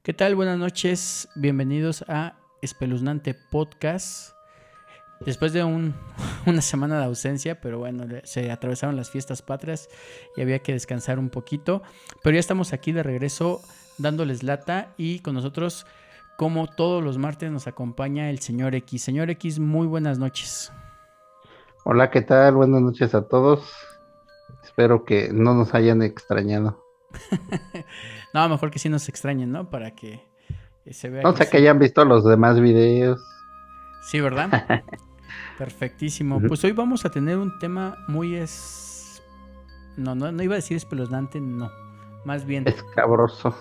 ¿Qué tal? Buenas noches, bienvenidos a Espeluznante Podcast. Después de una semana de ausencia, pero bueno, se atravesaron las fiestas patrias y había que descansar un poquito. Pero ya estamos aquí de regreso dándoles lata y con nosotros, como todos los martes, nos acompaña el señor X. Señor X, muy buenas noches. Hola, ¿qué tal? Buenas noches a todos. Espero que no nos hayan extrañado. No, mejor que sí nos extrañen, ¿no? Para que se vea O que sea, que sí. hayan visto los demás videos. Sí, ¿verdad? Perfectísimo. Ujú. Pues hoy vamos a tener un tema muy No iba a decir espeluznante, no. Más bien Escabroso.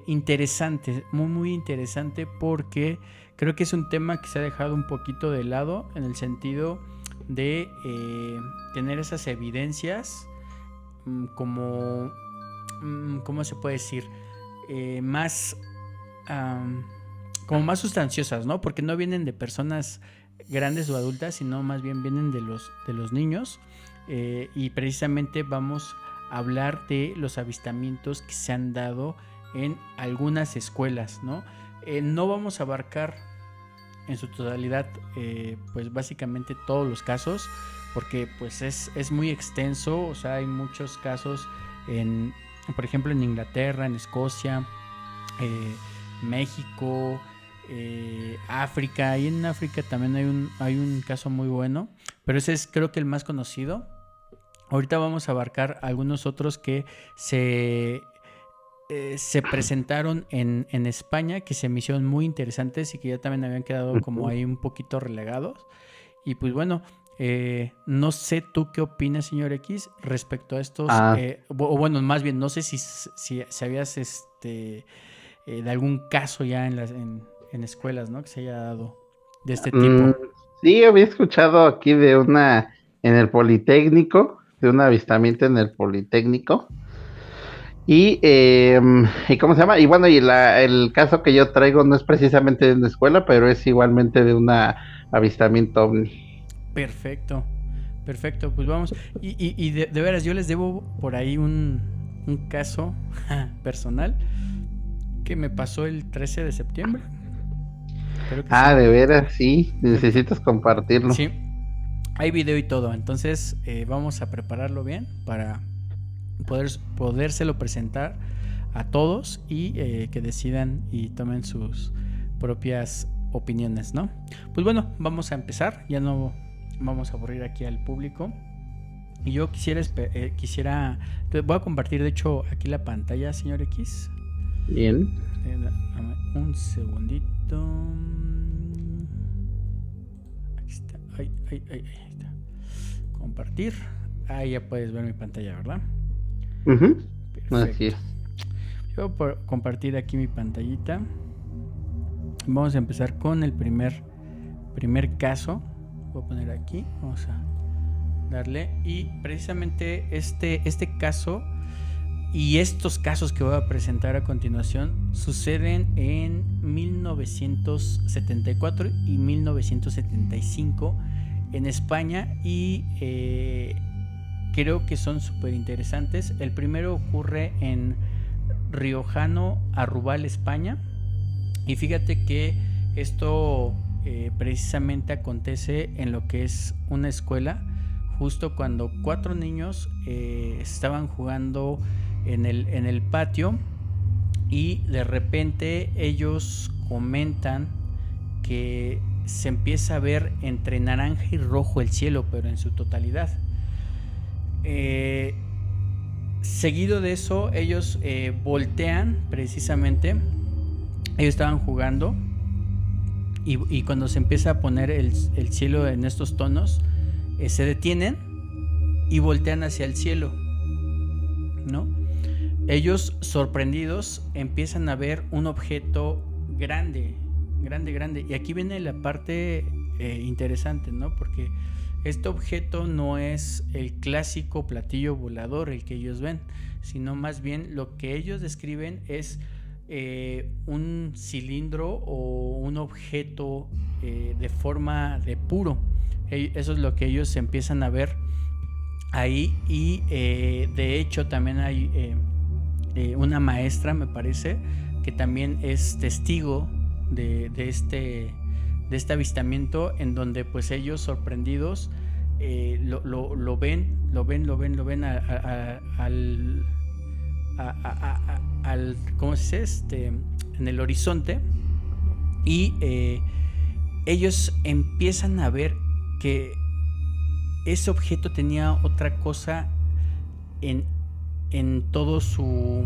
interesante, muy, muy interesante porque creo que es un tema que se ha dejado un poquito de lado en el sentido de tener esas evidencias como, ¿cómo se puede decir? Más, como más sustanciosas, ¿no? Porque no vienen de personas grandes o adultas, sino más bien vienen de los niños. Y precisamente vamos a hablar de los avistamientos que se han dado en algunas escuelas, ¿no? No vamos a abarcar en su totalidad, pues básicamente todos los casos, porque pues es muy extenso, o sea, hay muchos casos por ejemplo, en Inglaterra, en Escocia, México, África, y en África también hay un caso muy bueno, pero ese es creo que el más conocido. Ahorita vamos a abarcar algunos otros que se presentaron en España, que se me hicieron muy interesantes y que ya también habían quedado como Ujú. ahí un poquito relegados. Y pues bueno, no sé tú qué opinas, señor X, respecto a estos, Ah, o bueno, más bien, no sé si sabías de algún caso ya en escuelas, ¿no? Que se haya dado de este mm, tipo. sí, había escuchado aquí de en el Politécnico, de un avistamiento en el Politécnico. ¿Y cómo se llama? Y bueno, el caso que yo traigo no es precisamente de una escuela, pero es igualmente de un avistamiento ovni. Perfecto, perfecto, pues vamos. Y de veras, yo les debo por ahí un caso personal que me pasó el 13 de septiembre. Creo que sí. Ah, de veras, sí, Creo que necesitas compartirlo. sí. Hay video y todo. Entonces vamos a prepararlo bien para podérselo presentar a todos y que decidan y tomen sus propias opiniones, ¿no? Pues bueno, vamos a empezar. Ya no vamos a aburrir aquí al público. Y yo voy a compartir de hecho aquí la pantalla, señor X. Bien. Dame un segundito. Aquí está. Ahí está. Compartir. Ahí ya puedes ver mi pantalla, ¿verdad? Ujú. Así Perfecto. es. Yo voy a compartir aquí mi pantallita. Vamos a empezar con el primer caso. Voy a poner aquí. Vamos a darle. Y precisamente este caso y estos casos que voy a presentar a continuación suceden en 1974 y 1975 en España y creo que son súper interesantes. El primero ocurre en Riojano, Arrubal, España. Y fíjate que esto precisamente acontece en lo que es una escuela, justo cuando 4 niños estaban jugando en el patio y de repente ellos comentan que se empieza a ver entre naranja y rojo el cielo, pero en su totalidad. Seguido de eso, ellos voltean precisamente. Ellos estaban jugando y cuando se empieza a poner el cielo en estos tonos, se detienen y voltean hacia el cielo, ¿no? Ellos, sorprendidos, empiezan a ver un objeto grande, grande, grande. Y aquí viene la parte interesante, ¿no? Porque este objeto no es el clásico platillo volador el que ellos ven, sino más bien lo que ellos describen es un cilindro o un objeto de forma de puro. Eso es lo que ellos empiezan a ver ahí y de hecho también hay una maestra, me parece, que también es testigo de este avistamiento, en donde pues ellos sorprendidos lo ven al ¿cómo se dice? En el horizonte, y ellos empiezan a ver que ese objeto tenía otra cosa en todo su,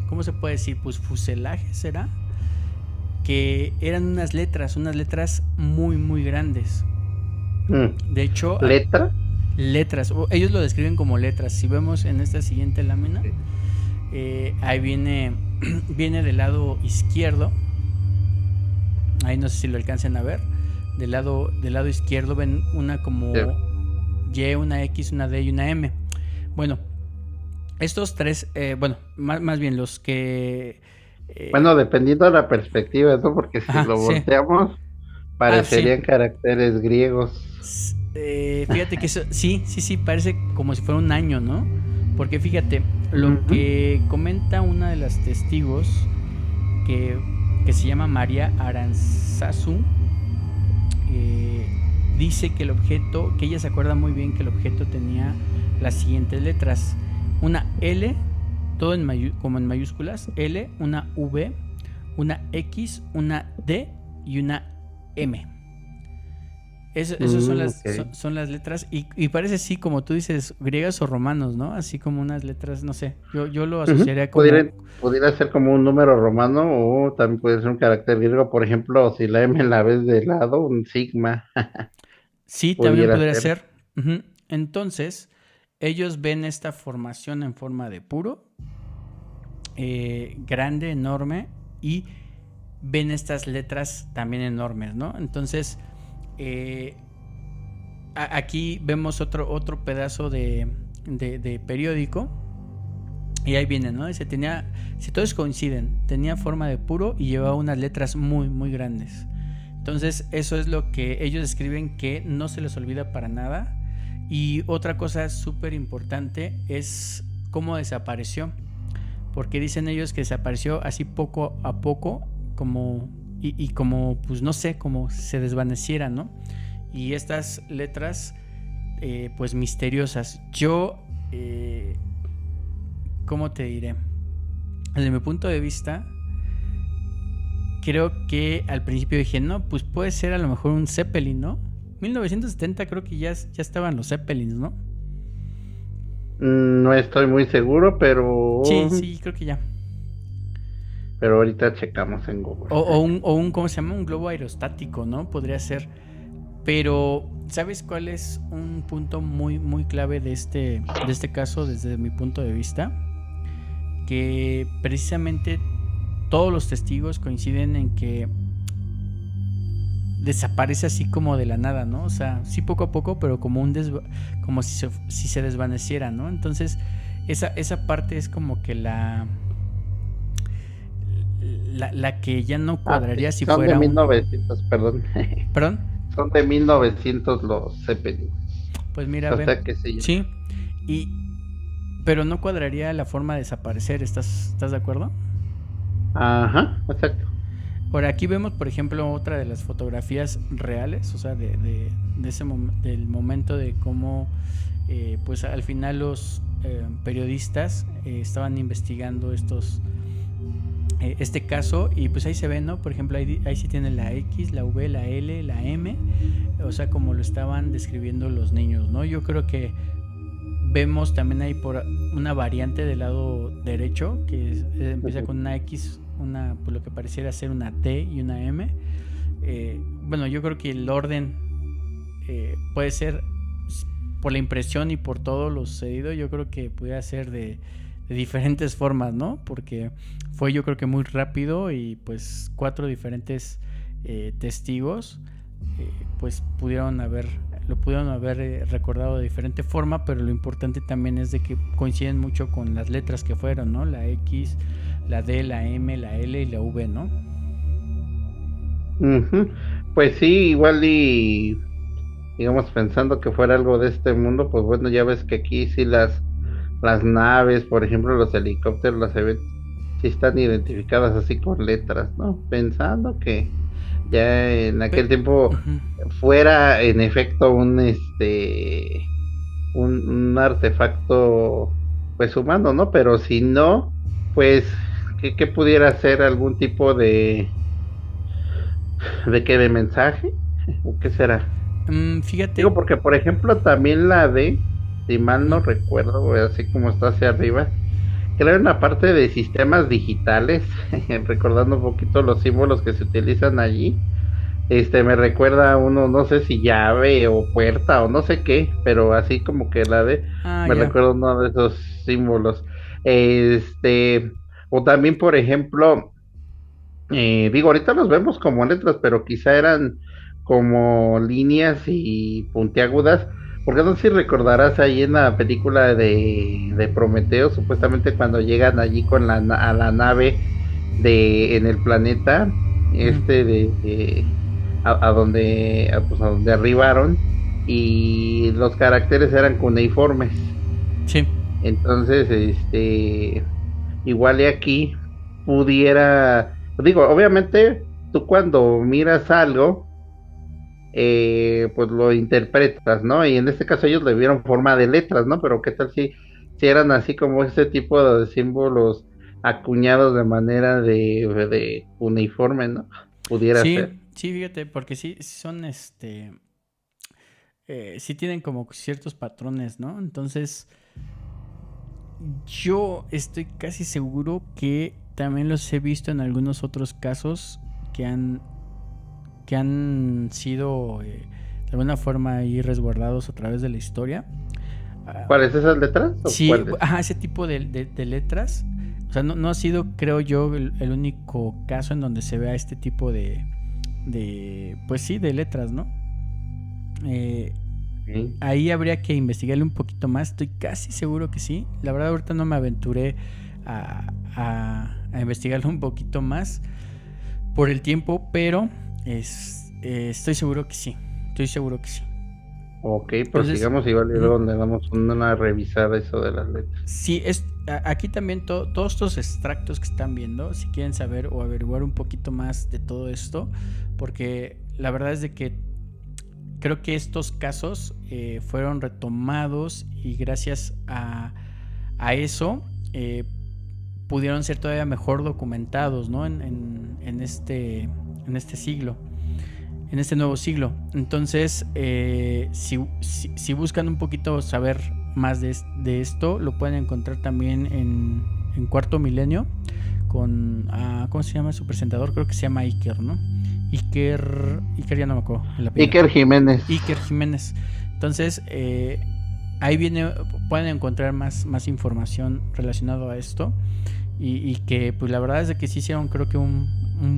¿cómo se puede decir? Pues fuselaje, ¿será? Que eran unas letras muy muy grandes. De hecho, ¿letra? Letras, ellos lo describen como letras. Si vemos en esta siguiente lámina, ahí viene del lado izquierdo. Ahí no sé si lo alcancen a ver. Del lado izquierdo ven una como Y, una X, una D y una M. Bueno, estos tres, más bien los que... bueno, dependiendo de la perspectiva, ¿no? Porque si lo volteamos, parecerían caracteres griegos. Fíjate que eso, sí, parece como si fuera un año, ¿no? Porque fíjate, lo que comenta una de las testigos, que se llama María Aranzazu, dice que el objeto, que ella se acuerda muy bien que el objeto tenía las siguientes letras: una L, todo como en mayúsculas, L, una V, una X, una D y una M. Esas son las letras, y parece, sí, como tú dices, griegas o romanos, ¿no? Así como unas letras, no sé, yo lo asociaría como... Pudiera ser como un número romano, o también puede ser un carácter griego, por ejemplo, si la M la ves de lado, un sigma. Sí, también podría ser. Entonces, ellos ven esta formación en forma de puro, grande, enorme, y ven estas letras también enormes, ¿no? Entonces, aquí vemos otro pedazo de periódico, y ahí viene, ¿no? Si todos coinciden, tenía forma de puro y llevaba unas letras muy, muy grandes. Entonces, eso es lo que ellos describen, que no se les olvida para nada. Y otra cosa súper importante es cómo desapareció, porque dicen ellos que desapareció así poco a poco, como como, pues no sé, como se desvaneciera, ¿no? Y estas letras, pues misteriosas. Yo, ¿cómo te diré? Desde mi punto de vista, creo que al principio dije, no, pues puede ser a lo mejor un Zeppelin, ¿no? 1970 creo que ya estaban los Zeppelins, ¿no? No estoy muy seguro, pero... Sí, creo que ya. Pero ahorita checamos en Google. O un ¿cómo se llama? Un globo aerostático, ¿no? Podría ser. Pero, ¿sabes cuál es un punto muy, muy clave de este caso desde mi punto de vista? Que precisamente todos los testigos coinciden en que desaparece así como de la nada, ¿no? O sea, sí poco a poco, pero como como si se desvaneciera, ¿no? Entonces, esa parte es como que la que ya no cuadraría si fuera... Son de 1900, perdón. ¿Perdón? Son de 1900 los Zeppelin. Pues mira, ven, que sí, pero no cuadraría la forma de desaparecer, ¿estás de acuerdo? Ajá, exacto. Ahora, aquí vemos, por ejemplo, otra de las fotografías reales, o sea, de ese del momento de cómo, pues al final los periodistas estaban investigando este caso, y pues ahí se ve, ¿no? Por ejemplo, ahí sí tienen la X, la V, la L, la M, o sea, como lo estaban describiendo los niños, ¿no? Yo creo que vemos también ahí por una variante del lado derecho, que empieza con una X, pues lo que pareciera ser una T y una M. Bueno, yo creo que el orden puede ser, por la impresión y por todo lo sucedido, yo creo que pudiera ser de diferentes formas, ¿no? Porque fue, yo creo que muy rápido, y pues 4 diferentes testigos pues lo pudieron haber recordado de diferente forma, pero lo importante también es de que coinciden mucho con las letras que fueron, ¿no? La X, la D, la M, la L y la V, ¿no? Pues sí, igual, y digamos, pensando que fuera algo de este mundo, pues bueno, ya ves que aquí sí las naves, por ejemplo, los helicópteros, sí están identificadas así con letras, ¿no? Pensando que ya en aquel tiempo fuera en efecto un artefacto pues humano, ¿no? Pero si no, pues que pudiera ser algún tipo de mensaje o qué será. Fíjate. Digo, porque por ejemplo también si mal no recuerdo, así como está hacia arriba, creo en la parte de sistemas digitales, recordando un poquito los símbolos que se utilizan allí, me recuerda a uno, no sé si llave o puerta o no sé qué, pero así como que me Ya. recuerda uno de esos símbolos. Este, o también, por ejemplo, digo, ahorita los vemos como letras, pero quizá eran como líneas y puntiagudas, porque no sé si recordarás ahí en la película de Prometeo, supuestamente cuando llegan allí con a la nave en el planeta, pues a donde arribaron, y los caracteres eran cuneiformes. Sí. Entonces, igual y aquí pudiera, digo, obviamente tú cuando miras algo, pues lo interpretas, ¿no? Y en este caso ellos le vieron forma de letras, ¿no? Pero qué tal si eran así como ese tipo de símbolos acuñados de manera de uniforme, ¿no? Pudiera Sí, ser. sí, fíjate, porque sí son sí tienen como ciertos patrones, ¿no? Entonces, yo estoy casi seguro que también los he visto en algunos otros casos que han sido de alguna forma ahí resguardados a través de la historia. ¿Cuáles esas letras o Sí, cuáles? ese tipo de letras. O sea, no ha sido, creo yo, el único caso en donde se vea este tipo pues sí, de letras, ¿no? Sí. Ahí habría que investigarle un poquito más. Estoy casi seguro que sí. La verdad, ahorita no me aventuré a investigarlo un poquito más por el tiempo, pero estoy seguro que sí. Estoy seguro que sí. Ok, pues Entonces, sigamos igual y luego le damos una revisada a eso de las letras. sí, aquí también todos estos extractos que están viendo, si quieren saber o averiguar un poquito más de todo esto, porque la verdad es de que creo que estos casos fueron retomados y gracias a eso pudieron ser todavía mejor documentados, ¿no? En este siglo, en este nuevo siglo. Entonces, si buscan un poquito saber más de esto, lo pueden encontrar también en Cuarto Milenio con, ¿cómo se llama su presentador? Creo que se llama Iker, ¿no? Iker ya no me acuerdo el apellido. Iker Jiménez. Iker Jiménez. Entonces, ahí pueden encontrar más información relacionado a esto y que pues la verdad es de que sí hicieron creo que un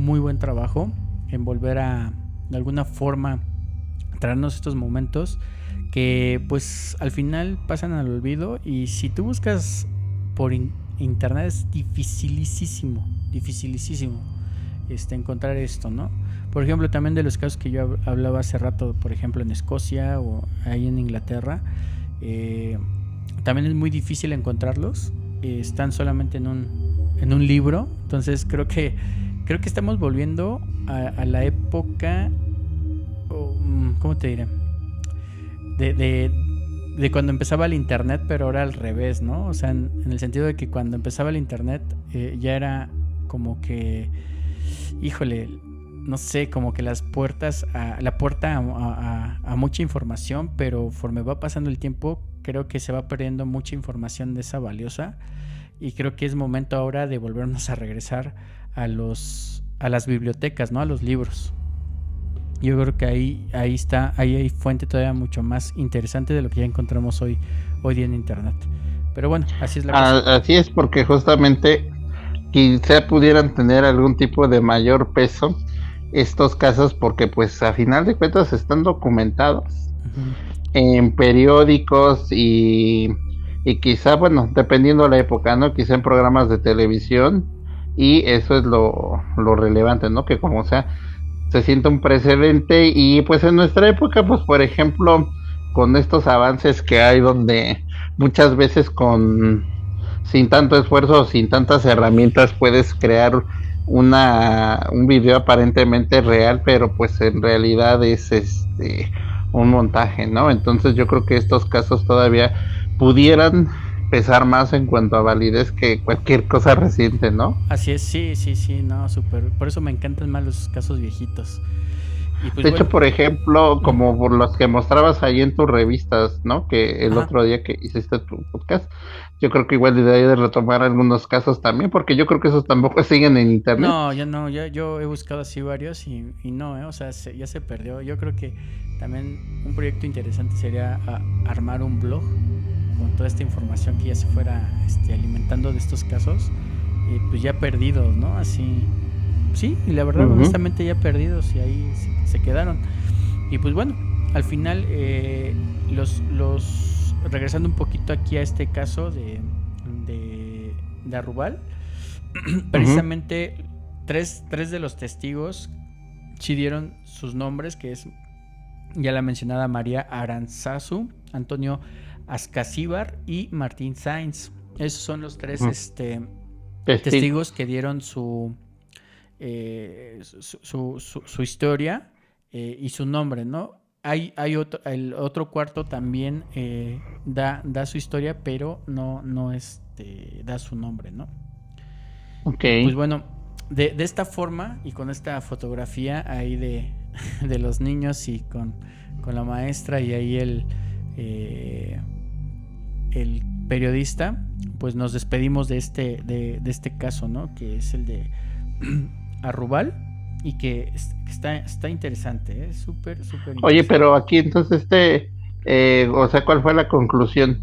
muy buen trabajo en volver a de alguna forma traernos estos momentos que pues al final pasan al olvido y si tú buscas por internet es dificilísimo encontrar esto, ¿no? Por ejemplo, también de los casos que yo hablaba hace rato, por ejemplo en Escocia o ahí en Inglaterra, también es muy difícil encontrarlos, están solamente en un libro, entonces creo que estamos volviendo a la época, ¿cómo te diré? De cuando empezaba el internet, pero ahora al revés, ¿no? O sea, en el sentido de que cuando empezaba el internet ya era como que, híjole, no sé, como que la puerta a mucha información, pero conforme va pasando el tiempo, creo que se va perdiendo mucha información de esa valiosa y creo que es momento ahora de volvernos a regresar a las bibliotecas, ¿no? A los libros. Yo creo que ahí hay fuente todavía mucho más interesante de lo que ya encontramos hoy día en internet. Pero bueno, así es la cosa. Así es, porque justamente quizá pudieran tener algún tipo de mayor peso estos casos, porque pues a final de cuentas están documentados en periódicos y quizá, bueno, dependiendo de la época, ¿no? Quizá en programas de televisión, y eso es lo relevante, ¿no? Que como sea, se sienta un precedente, y pues en nuestra época, pues por ejemplo, con estos avances que hay donde muchas veces sin tanto esfuerzo, sin tantas herramientas, puedes crear un video aparentemente real, pero pues en realidad es un montaje, ¿no? Entonces yo creo que estos casos todavía pudieran pesar más en cuanto a validez que cualquier cosa reciente, ¿no? Así es, sí, no, súper. Por eso me encantan más los casos viejitos. Y pues De bueno. hecho, por ejemplo, como por los que mostrabas ahí en tus revistas, ¿no? Que el Ajá. otro día que hiciste tu podcast, yo creo que igual debería de retomar algunos casos también, porque yo creo que esos tampoco siguen en internet. No, ya no, yo he buscado así varios y no, o sea, ya se perdió. Yo creo que también un proyecto interesante sería armar un blog con toda esta información que ya se fuera alimentando de estos casos, pues ya perdidos, ¿no? Así, sí, y la verdad, honestamente ya perdidos y ahí se quedaron. Y pues bueno, al final, regresando un poquito aquí a este caso de Arrubal, precisamente tres de los testigos sí dieron sus nombres, que es ya la mencionada María Aranzazu, Antonio Ascasíbar y Martín Sainz. Esos son los tres testigos que dieron su historia y su nombre, ¿no? Hay el otro cuarto también da su historia, pero no da su nombre, ¿no? Okay. Pues bueno, de esta forma y con esta fotografía ahí de los niños y con la maestra y ahí el periodista, pues nos despedimos de este caso, ¿no? Que es el de Arrubal y que está interesante, ¿eh? Súper interesante. Oye, pero aquí entonces o sea, ¿cuál fue la conclusión?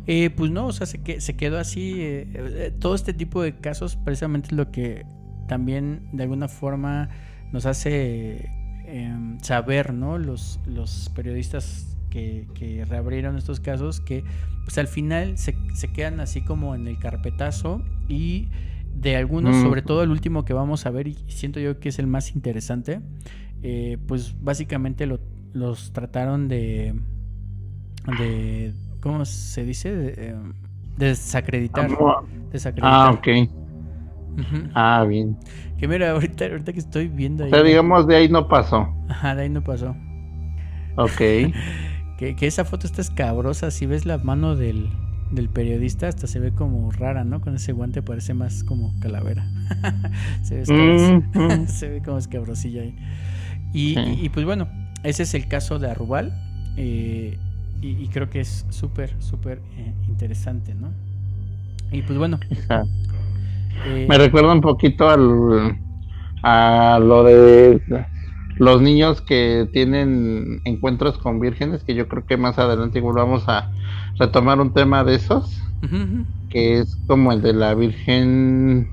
Pues no, o sea, se quedó así. Todo este tipo de casos precisamente es lo que también de alguna forma nos hace saber, ¿no? Los periodistas que reabrieron estos casos, que pues al final se quedan así como en el carpetazo, y de algunos, sobre todo el último que vamos a ver, y siento yo que es el más interesante, pues básicamente los trataron de ¿cómo se dice? De desacreditar. Ah, ok. Uh-huh. Ah, bien. Que mira, ahorita que estoy viendo ahí. O sea, digamos, de ahí no pasó. Ajá, de ahí no pasó. Ok. que esa foto está escabrosa. Si ves la mano del periodista, hasta se ve como rara, ¿no? Con ese guante parece más como calavera. Se ve se ve como escabrosilla ahí. Y pues bueno, ese es el caso de Arrubal. Y creo que es súper interesante, ¿no? Y pues bueno, me recuerda un poquito a lo de los niños que tienen encuentros con vírgenes, que yo creo que más adelante igual vamos a retomar un tema de esos, que es como el de la Virgen,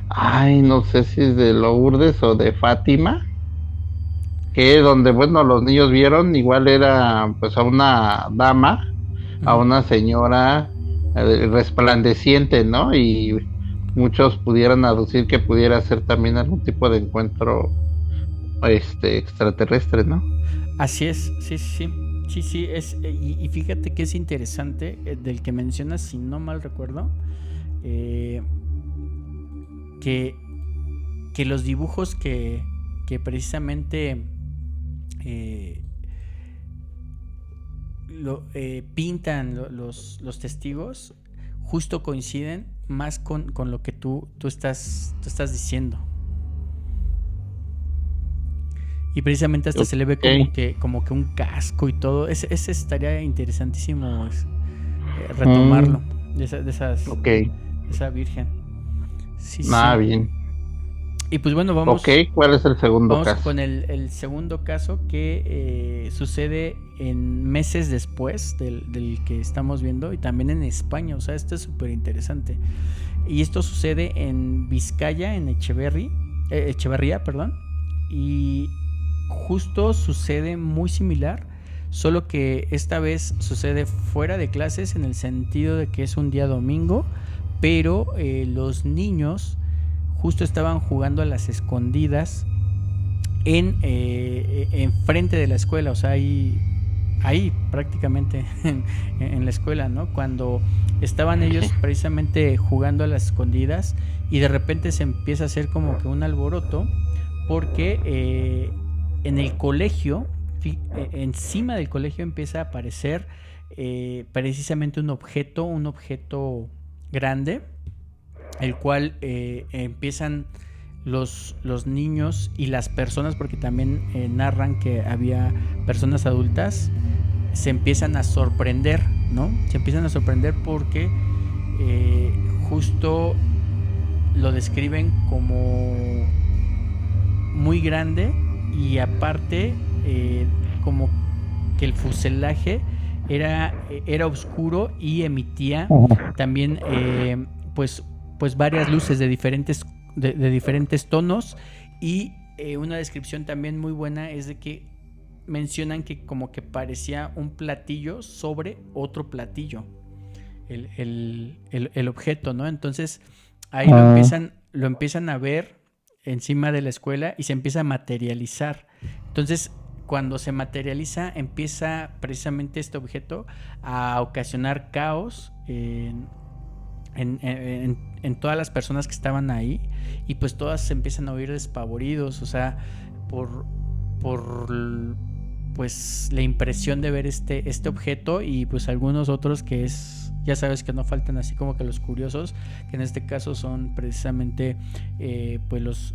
ay, no sé si es de Lourdes o de Fátima, que donde, bueno, los niños vieron, igual era pues a una dama, a una señora resplandeciente, ¿no? Y muchos pudieran aducir que pudiera ser también algún tipo de encuentro extraterrestre, ¿no? Así es, sí, es, y fíjate que es interesante, del que mencionas, si no mal recuerdo, que los dibujos que precisamente pintan los testigos justo coinciden más con lo que tú estás diciendo, y precisamente hasta se le ve como que un casco y todo. Ese estaría interesantísimo retomarlo de esa virgen. Sí. Bien. Y pues bueno, vamos. ¿Cuál es el segundo caso? Con el segundo caso, que sucede en meses después del que estamos viendo, y también en España. O sea, esto es súper interesante. Y esto sucede en Vizcaya, en Echeverría, perdón. Y justo sucede muy similar, solo que esta vez sucede fuera de clases, en el sentido de que es un día domingo, pero los niños justo estaban jugando a las escondidas en frente de la escuela. O sea, ahí ahí prácticamente en la escuela, ¿no? Cuando estaban ellos precisamente jugando a las escondidas y de repente se empieza a hacer como que un alboroto porque en el colegio, encima del colegio empieza a aparecer precisamente un objeto grande, el cual empiezan los niños y las personas, porque también narran que había personas adultas, se empiezan a sorprender, ¿no? Se empiezan a sorprender porque justo lo describen como muy grande y aparte como que el fuselaje era oscuro y emitía también pues varias luces de diferentes tonos y una descripción también muy buena es de que mencionan que como que parecía un platillo sobre otro platillo el objeto, ¿no? Entonces ahí lo empiezan a ver encima de la escuela y se empieza a materializar. Entonces cuando se materializa empieza precisamente este objeto a ocasionar caos en todas las personas que estaban ahí y pues todas se empiezan a oír despavoridos, o sea, por pues la impresión de ver este objeto y pues algunos otros que es, ya sabes que no faltan así como que los curiosos, que en este caso son precisamente pues los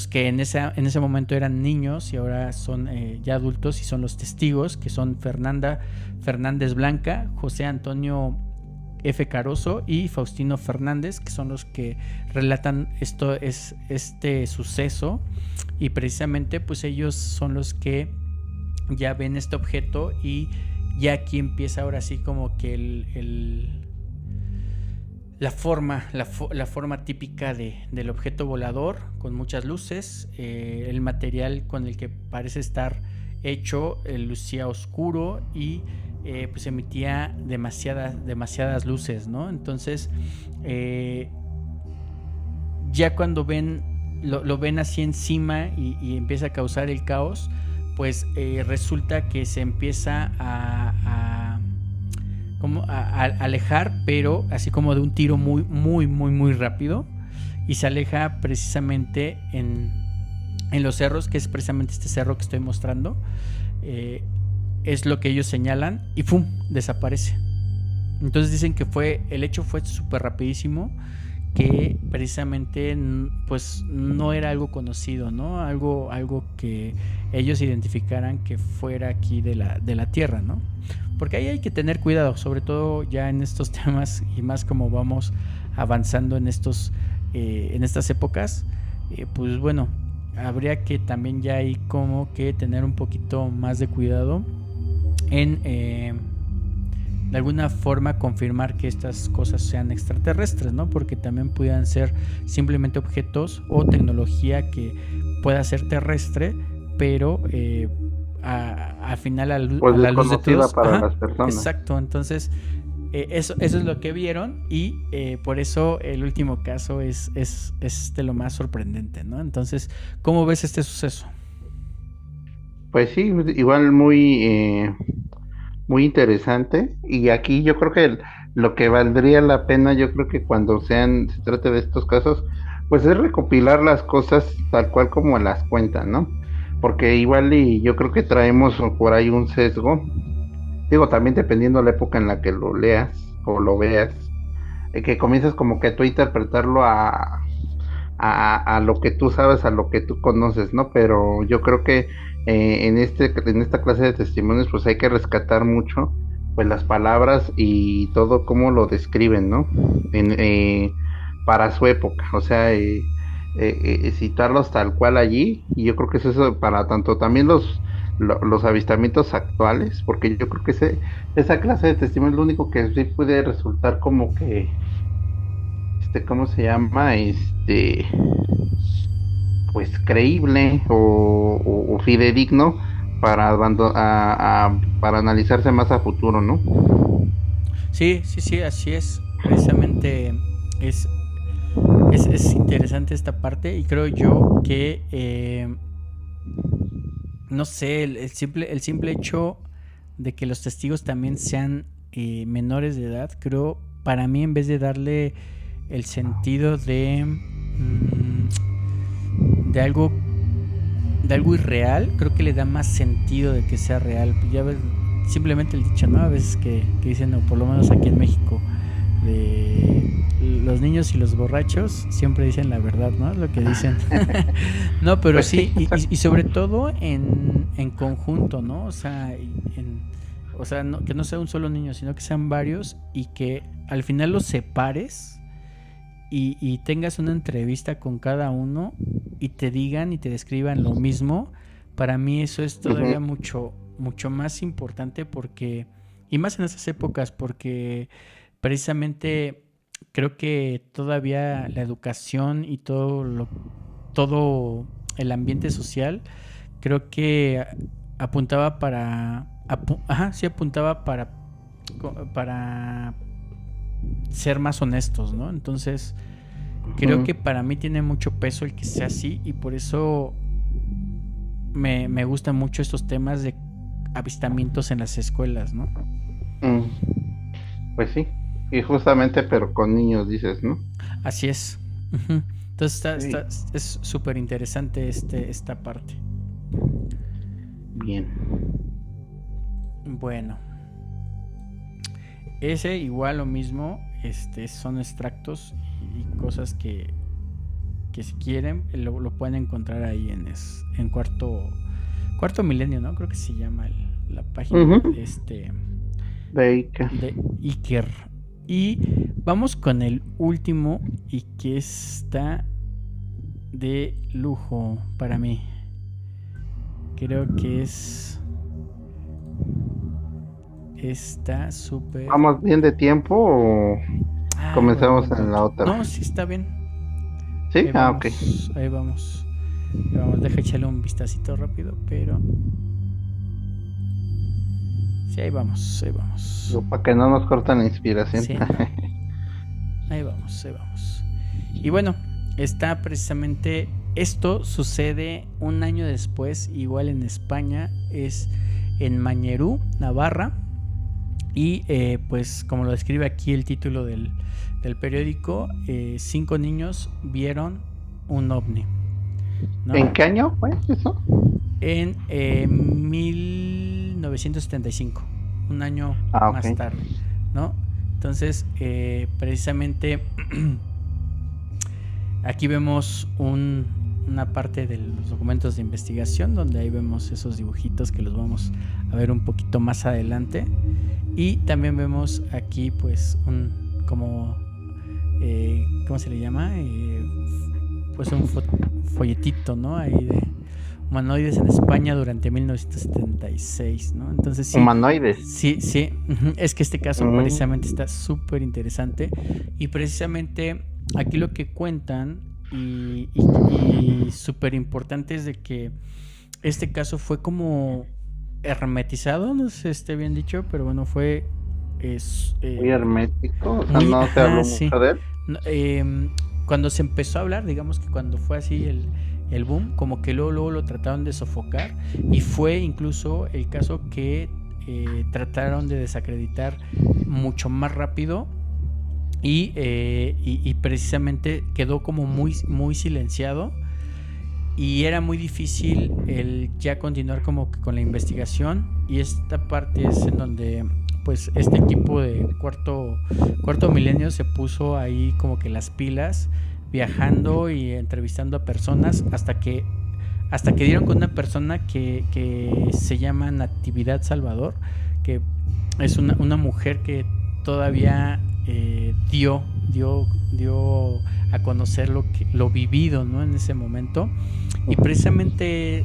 que en ese momento eran niños y ahora son ya adultos y son los testigos, que son Fernanda Fernández Blanca, José Antonio F. Caroso y Faustino Fernández, que son los que relatan este suceso y precisamente pues ellos son los que ya ven este objeto y ya aquí empieza ahora sí como que la forma típica del objeto volador con muchas luces, el material con el que parece estar hecho lucía oscuro y pues emitía demasiadas luces, ¿no? Entonces ya cuando lo ven así encima y empieza a causar el caos, pues resulta que se empieza a alejar, pero así como de un tiro muy rápido, y se aleja precisamente en los cerros, que es precisamente este cerro que estoy mostrando, es lo que ellos señalan y ¡pum! Desaparece. Entonces dicen que el hecho fue súper rapidísimo, que precisamente pues no era algo conocido, ¿no? Algo que ellos identificaran que fuera aquí de la tierra, ¿no? Porque ahí hay que tener cuidado, sobre todo ya en estos temas y más como vamos avanzando en estas épocas, pues bueno, habría que también ya hay como que tener un poquito más de cuidado en de alguna forma confirmar que estas cosas sean extraterrestres, ¿no? Porque también pudieran ser simplemente objetos o tecnología que pueda ser terrestre, pero al final a la luz de todos para las personas. Exacto, entonces eso es lo que vieron y por eso el último caso es de lo más sorprendente, ¿no? Entonces, ¿cómo ves este suceso? Pues sí, igual muy interesante. Y aquí yo creo que lo que valdría la pena, yo creo que cuando se trate de estos casos, pues es recopilar las cosas tal cual como las cuentan, ¿no? Porque igual y yo creo que traemos por ahí un sesgo. Digo, también dependiendo de la época en la que lo leas o lo veas, que comienzas como que tú a interpretarlo a lo que tú sabes, a lo que tú conoces, ¿no? Pero yo creo que en esta clase de testimonios pues hay que rescatar mucho pues las palabras y todo cómo lo describen, ¿no? Para su época, o sea, citarlos tal cual allí, y yo creo que eso para tanto también los avistamientos actuales, porque yo creo que esa clase de testimonio es lo único que sí puede resultar como que ¿cómo se llama? Pues creíble o fidedigno para para analizarse más a futuro, ¿no? Sí, así es. Precisamente es interesante esta parte y creo yo que no sé, el simple hecho de que los testigos también sean menores de edad, creo, para mí, en vez de darle el sentido de algo irreal, creo que le da más sentido de que sea real. Ya ves, simplemente el dicho, ¿no? A veces que dicen, o por lo menos aquí en México, de los niños y los borrachos siempre dicen la verdad, ¿no? Es lo que dicen. No, pero Pues sí, sí. y sobre todo en conjunto, ¿no? O sea, que no sea un solo niño, sino que sean varios, y que al final los separes y tengas una entrevista con cada uno y te digan y te describan lo mismo. Para mí eso es todavía mucho más importante, porque, y más en esas épocas, porque precisamente creo que todavía la educación y todo el ambiente social, creo que apuntaba para ser más honestos, ¿no? Entonces, creo que para mí tiene mucho peso el que sea así, y por eso me gustan mucho estos temas de avistamientos en las escuelas, ¿no? Pues sí, y justamente, pero con niños dices, ¿no? Así es. Uh-huh. Entonces Sí. es súper interesante esta parte. Bien. Bueno, ese igual lo mismo, son extractos y cosas que si quieren lo pueden encontrar ahí en cuarto milenio, ¿no? Creo que se llama la página De Ica. de Iker. Y vamos con el último, y que está de lujo para mí. Creo que está súper. ¿Vamos bien de tiempo o comenzamos Bueno. en la otra? No, sí está bien. ¿Sí? Ahí vamos, Ok. Ahí vamos. Deja echarle un vistacito rápido, pero sí, ahí vamos. Para que no nos cortan la inspiración. Sí, no. Ahí vamos. Y bueno, está precisamente, esto sucede un año después, igual en España, es en Mañerú, Navarra. Y pues como lo describe aquí el título del periódico, 5 niños vieron un ovni, ¿no? ¿En qué año fue eso? En 1975, un año más tarde, ¿no? Entonces, precisamente aquí vemos una parte de los documentos de investigación, donde ahí vemos esos dibujitos que los vamos a ver un poquito más adelante. Y también vemos aquí pues ¿cómo se le llama? Pues un folletito, ¿no? Ahí de humanoides en España durante 1976, ¿no? Entonces sí. Humanoides. Sí. Es que este caso precisamente está súper interesante, y precisamente aquí lo que cuentan y súper importante es de que este caso fue como hermetizado, no sé si esté bien dicho, pero bueno, fue muy hermético, o sea, no se habló mucho de él. Cuando se empezó a hablar, digamos que cuando fue así el boom, como que luego lo trataron de sofocar, y fue incluso el caso que trataron de desacreditar mucho más rápido, y precisamente quedó como muy silenciado, y era muy difícil el ya continuar como que con la investigación. Y esta parte es en donde pues este equipo de cuarto milenio se puso ahí como que las pilas, viajando y entrevistando a personas, hasta que dieron con una persona que se llama Natividad Salvador, que es una mujer que todavía dio a conocer lo vivido, ¿no? En ese momento. Y precisamente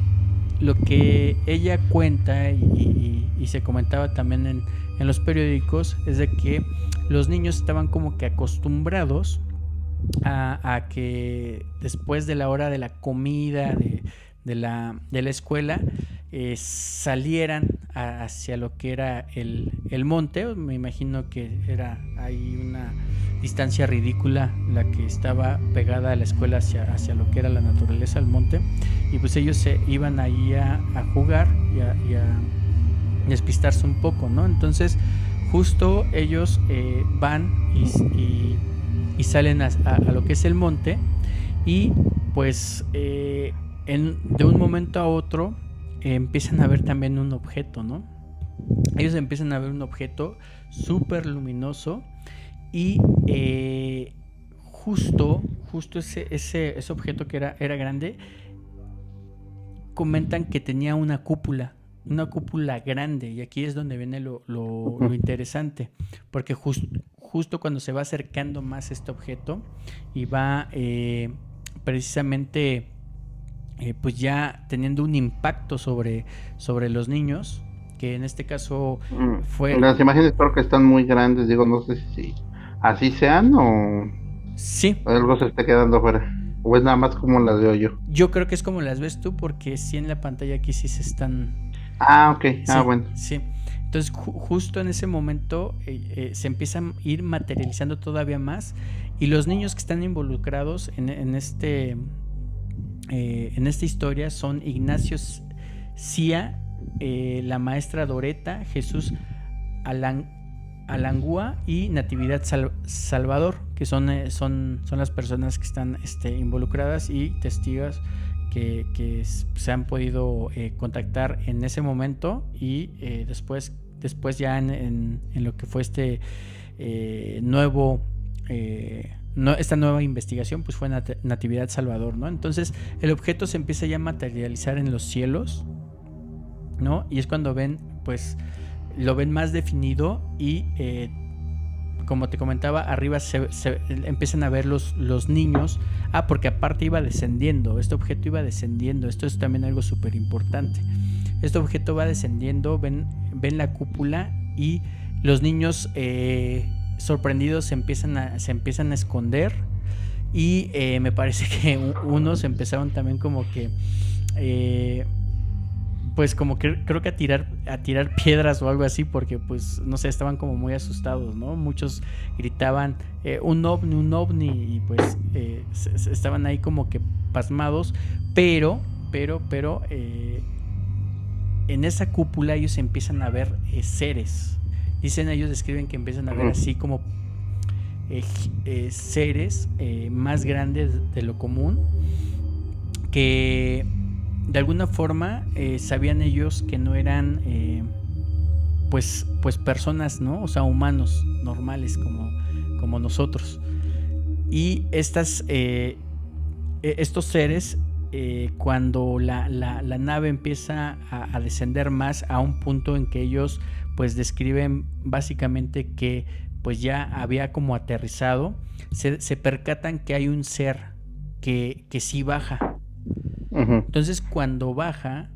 lo que ella cuenta y se comentaba también en los periódicos es de que los niños estaban como que acostumbrados a que después de la hora de la comida de la escuela salieran hacia lo que era el monte. Me imagino que era ahí una distancia ridícula la que estaba pegada a la escuela hacia lo que era la naturaleza, el monte, y pues ellos se iban ahí a jugar y despistarse un poco, ¿no? Entonces justo ellos van y salen a lo que es el monte y pues de un momento a otro empiezan a ver también un objeto, ¿no? Ellos empiezan a ver un objeto súper luminoso y justo ese objeto que era grande, comentan que tenía una cúpula grande, y aquí es donde viene lo interesante, porque justo cuando se va acercando más este objeto y va precisamente pues ya teniendo un impacto sobre los niños, que en este caso fue... Las imágenes creo que están muy grandes, digo, no sé si así sean o sí, algo se esté quedando fuera, o es nada más como las veo yo. Yo creo que es como las ves tú, porque sí en la pantalla aquí sí se están... Ok, sí, bueno. Sí, entonces justo en ese momento se empiezan a ir materializando todavía más, y los niños que están involucrados en esta historia son Ignacio Cía, la maestra Doreta, Jesús Alangúa y Natividad Salvador, que son las personas que están involucradas y testigos que se han podido contactar en ese momento, y después ya en lo que fue esta nueva investigación, pues fue Natividad Salvador, ¿no? Entonces el objeto se empieza ya a materializar en los cielos, ¿no? Y es cuando ven, pues lo ven más definido, y como te comentaba, arriba se empiezan a ver los niños. Porque aparte iba descendiendo, este objeto iba descendiendo. Esto es también algo súper importante. Este objeto va descendiendo, ven la cúpula, y los niños sorprendidos se empiezan a esconder, y me parece que unos empezaron también como que pues como que creo que a tirar piedras o algo así, porque pues no sé, estaban como muy asustados, ¿no? Muchos gritaban un ovni, y pues estaban ahí como que pasmados, pero en esa cúpula ellos empiezan a ver seres. Ellos describen que empiezan a ver así como seres más grandes de lo común, que de alguna forma sabían ellos que no eran pues personas, ¿no? O sea, humanos normales como nosotros. Y estos seres, cuando la nave empieza a descender más a un punto en que ellos pues describen básicamente que pues ya había como aterrizado, se percatan que hay un ser que sí baja. Entonces cuando baja,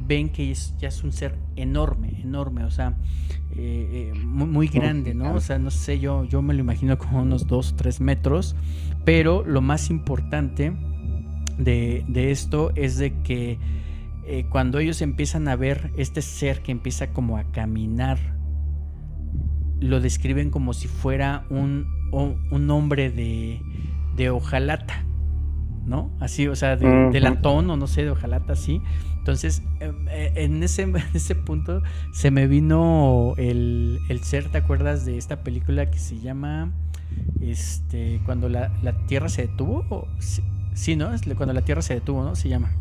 ven que ya es un ser enorme, o sea, muy grande, ¿no? O sea, no sé, yo me lo imagino como unos 2 o 3 metros, pero lo más importante de esto es de que cuando ellos empiezan a ver este ser que empieza como a caminar, lo describen como si fuera un hombre de hojalata, ¿no? Así, o sea, de latón, o no sé, de hojalata, así. Entonces, en ese punto se me vino el ser. ¿Te acuerdas de esta película que se llama cuando la Tierra se detuvo? Sí, ¿no? Es cuando la Tierra se detuvo, ¿no? Se llama.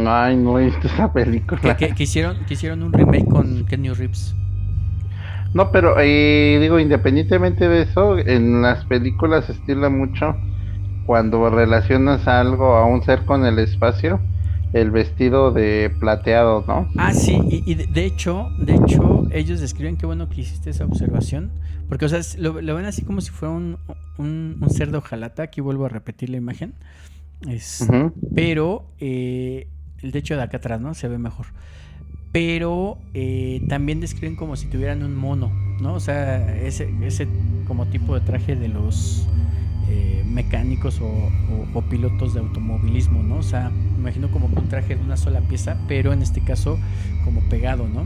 Ay, no he visto esa película. Que hicieron un remake con Keanu Reeves. No, pero digo, independientemente de eso, en las películas se estila mucho cuando relacionas algo a un ser con el espacio, el vestido de plateado, ¿no? Sí, y de hecho ellos describen, qué bueno que hiciste esa observación, porque, o sea, lo ven así como si fuera un ser de hojalata. Aquí vuelvo a repetir la imagen, pero el de hecho de acá atrás, ¿no? Se ve mejor, pero también describen como si tuvieran un mono, ¿no? O sea, ese como tipo de traje de los mecánicos o pilotos de automovilismo, ¿no? O sea, me imagino como un traje de una sola pieza, pero en este caso como pegado, ¿no?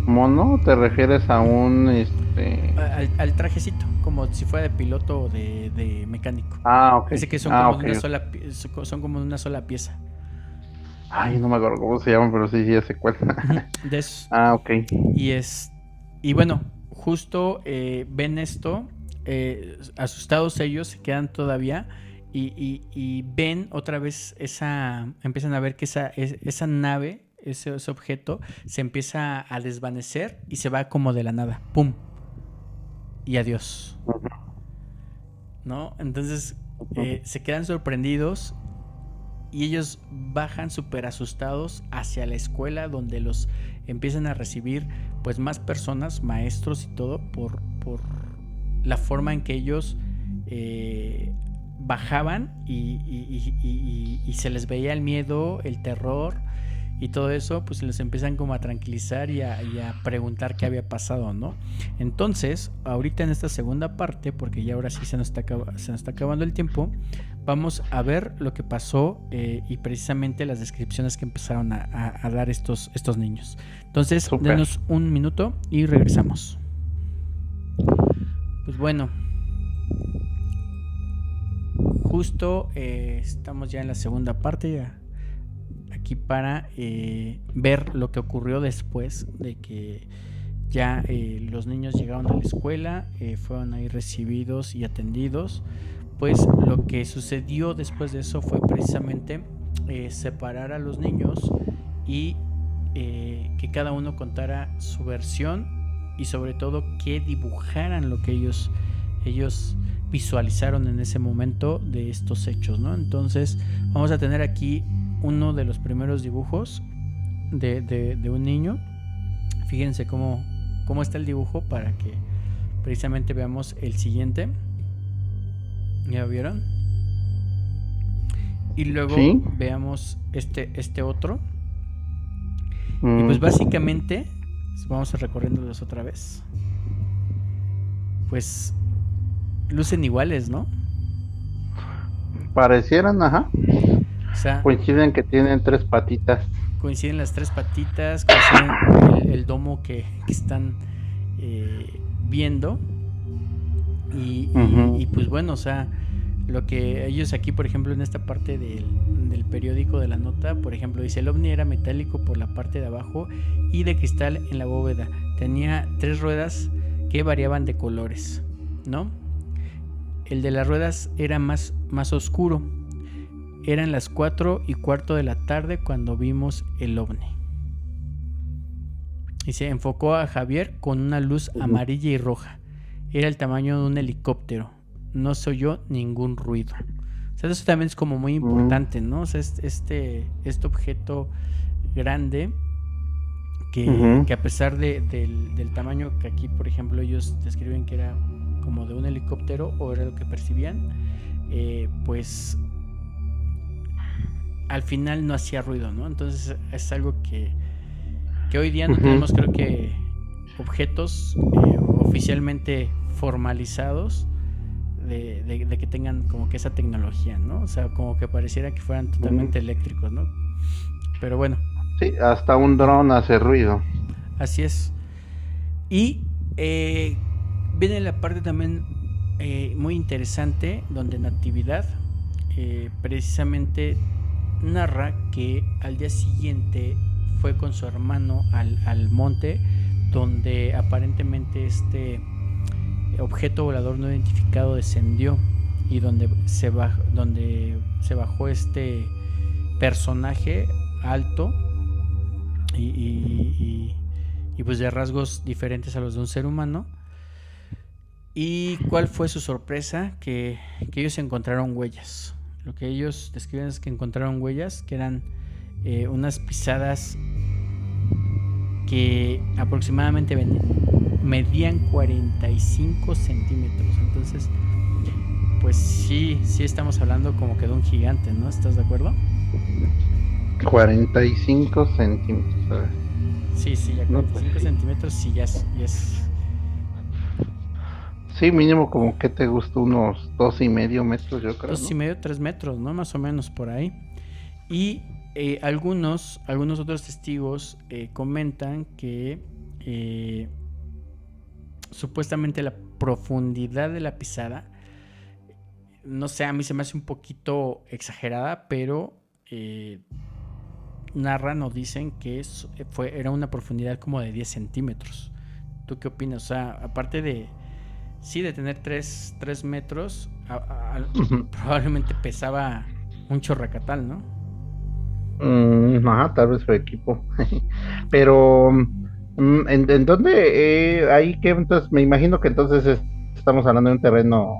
¿Mono? ¿Te refieres a un al trajecito, como si fuera de piloto o de mecánico? Ok. Ese que son como de una sola, son como de una sola pieza. Ay, no me acuerdo cómo se llama, pero sí, ya sé cuál. De eso. Ah, ok. Y y bueno, justo ven esto, asustados ellos se quedan todavía y ven otra vez empiezan a ver que esa nave, ese objeto, se empieza a desvanecer y se va como de la nada, ¡pum! Y adiós, ¿no? Entonces se quedan sorprendidos y ellos bajan súper asustados hacia la escuela donde los empiezan a recibir pues más personas, maestros y todo por la forma en que ellos bajaban y se les veía el miedo, el terror y todo eso, pues les empiezan como a tranquilizar y a preguntar qué había pasado, ¿no? Entonces, ahorita en esta segunda parte, porque ya ahora sí se nos está acabando el tiempo, vamos a ver lo que pasó y precisamente las descripciones que empezaron a dar estos niños. Entonces, Súper. denos un minuto y regresamos. Pues bueno, justo estamos ya en la segunda parte, ya aquí para ver lo que ocurrió después de que ya los niños llegaron a la escuela, fueron ahí recibidos y atendidos. Pues lo que sucedió después de eso fue precisamente separar a los niños y que cada uno contara su versión y sobre todo que dibujaran lo que ellos visualizaron en ese momento de estos hechos, ¿no? Entonces vamos a tener aquí uno de los primeros dibujos de un niño. Fíjense cómo está el dibujo para que precisamente veamos el siguiente. ¿Ya vieron? Y luego ¿Sí? veamos este otro. Y pues básicamente, vamos a recorriéndolos otra vez. Pues lucen iguales, ¿no? Parecieran, ajá. O sea, Coinciden que tienen 3 patitas. coinciden las 3 patitas, coinciden el domo que están viendo. Y pues bueno, o sea, lo que ellos aquí, por ejemplo, en esta parte del periódico de la nota, por ejemplo, dice: el ovni era metálico por la parte de abajo y de cristal en la bóveda. Tenía 3 ruedas que variaban de colores, ¿no? El de las ruedas era más oscuro. Eran las 4:15 de la tarde cuando vimos el ovni. Y se enfocó a Javier con una luz amarilla y roja. Era el tamaño de un helicóptero. No se oyó ningún ruido. O sea, eso también es como muy importante, ¿no? O sea, este objeto grande que a pesar del tamaño que aquí, por ejemplo, ellos describen que era como de un helicóptero o era lo que percibían, pues al final no hacía ruido, ¿no? Entonces es algo que hoy día no tenemos, creo que, objetos oficialmente formalizados de que tengan como que esa tecnología, ¿no? O sea, como que pareciera que fueran totalmente eléctricos, ¿no? Pero bueno. Sí, hasta un dron hace ruido. Así es. Y viene la parte también muy interesante donde Natividad precisamente narra que al día siguiente fue con su hermano al monte donde aparentemente este objeto volador no identificado descendió y donde se bajó este personaje alto y pues de rasgos diferentes a los de un ser humano. ¿Y cuál fue su sorpresa? Que ellos encontraron huellas. Lo que ellos describen es que encontraron huellas que eran unas pisadas que aproximadamente medían 45 centímetros. Entonces, pues sí estamos hablando como que de un gigante, ¿no? ¿Estás de acuerdo? 45 centímetros. Sí, ya 45 centímetros sí ya es. Sí, mínimo como que te gustó unos 2.5 metros, yo creo. 2.5, 3 metros, ¿no? Más o menos por ahí. Y algunos otros testigos comentan que supuestamente la profundidad de la pisada, no sé, a mí se me hace un poquito exagerada, pero narran o dicen que era una profundidad como de 10 centímetros. ¿Tú qué opinas? O sea, aparte de tener 3 metros, probablemente pesaba un chorracatal, ¿no? Ajá, tal vez su equipo. Pero, ¿en dónde? Ahí que entonces, me imagino que entonces estamos hablando de un terreno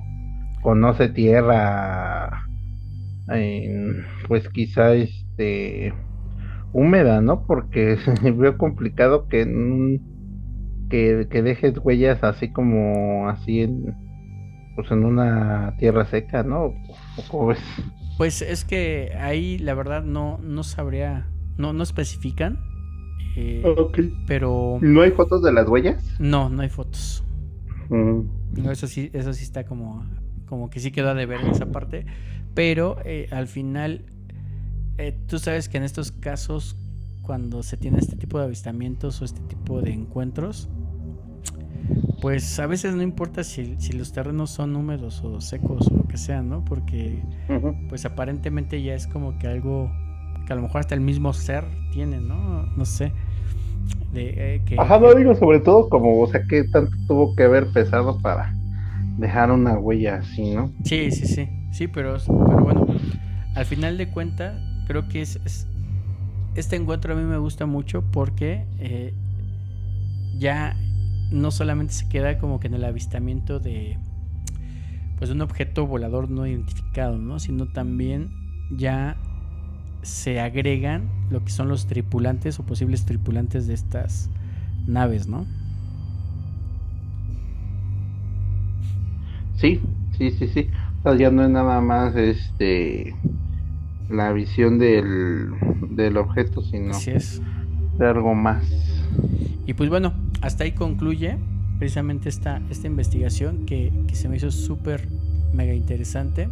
con, no sé, tierra, pues quizá húmeda, ¿no? Porque veo complicado que dejes huellas así como así pues en una tierra seca, ¿no? ¿O cómo ves? Pues es que ahí la verdad no sabría, no especifican, Ok. pero ¿No hay fotos de las huellas? no hay fotos. Mm. No, eso sí está como que sí quedó a deber en esa parte, pero al final tú sabes que en estos casos, cuando se tiene este tipo de avistamientos o este tipo de encuentros, pues a veces no importa si los terrenos son húmedos o secos o lo que sea, ¿no? Porque Ujú. pues aparentemente ya es como que algo que a lo mejor hasta el mismo ser tiene, ¿no? No sé. Ajá, no digo sobre todo como, o sea, qué tanto tuvo que haber pesado para dejar una huella así, ¿no? Sí, pero bueno, al final de cuentas, creo que este encuentro a mí me gusta mucho porque ya no solamente se queda como que en el avistamiento de pues de un objeto volador no identificado, ¿no? Sino también ya se agregan lo que son los tripulantes o posibles tripulantes de estas naves, ¿no? Sí, sí. O sea, ya no es nada más la visión del objeto, sino Así es. de algo más. Y pues bueno, hasta ahí concluye precisamente esta investigación que se me hizo súper mega interesante.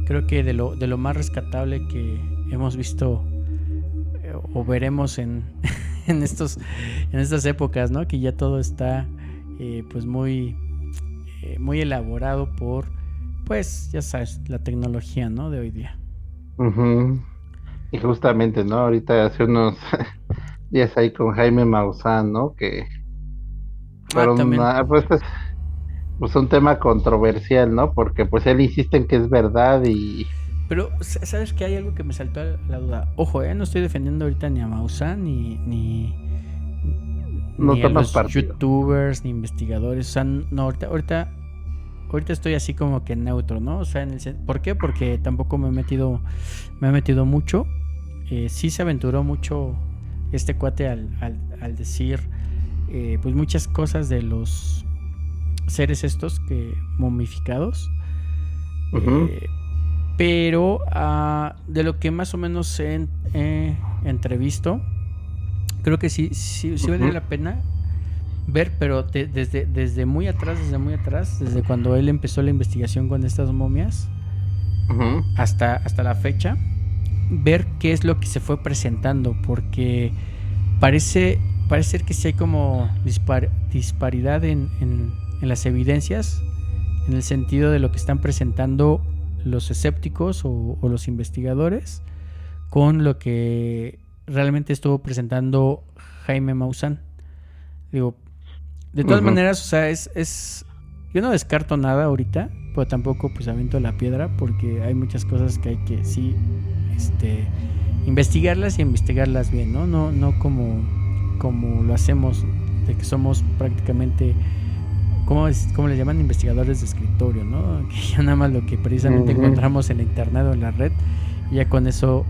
Creo que de lo más rescatable que hemos visto o veremos en estas épocas, ¿no? Que ya todo está pues muy elaborado por, pues ya sabes, la tecnología, ¿no? De hoy día. Ujú. Y justamente, ¿no? Ahorita hace unos días ahí con Jaime Maussan, ¿no? Que fueron, También. pues un tema controversial, ¿no? Porque pues él insiste en que es verdad y Pero, ¿sabes que hay algo que me saltó a la duda? Ojo, no estoy defendiendo ahorita ni a Maussan, no ni a tomas los partido. youtubers, ni investigadores. O sea, no, ahorita estoy así como que neutro, ¿no? O sea, ¿por qué? Porque tampoco me he metido mucho. Sí se aventuró mucho este cuate al decir, pues muchas cosas de los seres estos que momificados. Ujú, Eh, pero de lo que más o menos he entrevisto, creo que sí valdría ujú, la pena ver, pero desde muy atrás, desde cuando él empezó la investigación con estas momias, ujú, hasta la fecha, ver qué es lo que se fue presentando, porque parece ser que sí hay como disparidad en las evidencias, en el sentido de lo que están presentando los escépticos o los investigadores con lo que realmente estuvo presentando Jaime Maussan. Digo, de todas ujú. maneras, o sea, yo no descarto nada ahorita, pero tampoco pues aviento la piedra porque hay muchas cosas que hay que sí investigarlas y investigarlas bien, ¿no? No como lo hacemos, de que somos prácticamente, ¿cómo le llaman? Investigadores de escritorio, ¿no? Que ya nada más lo que precisamente Ujú. encontramos en la internet o en la red, y ya con eso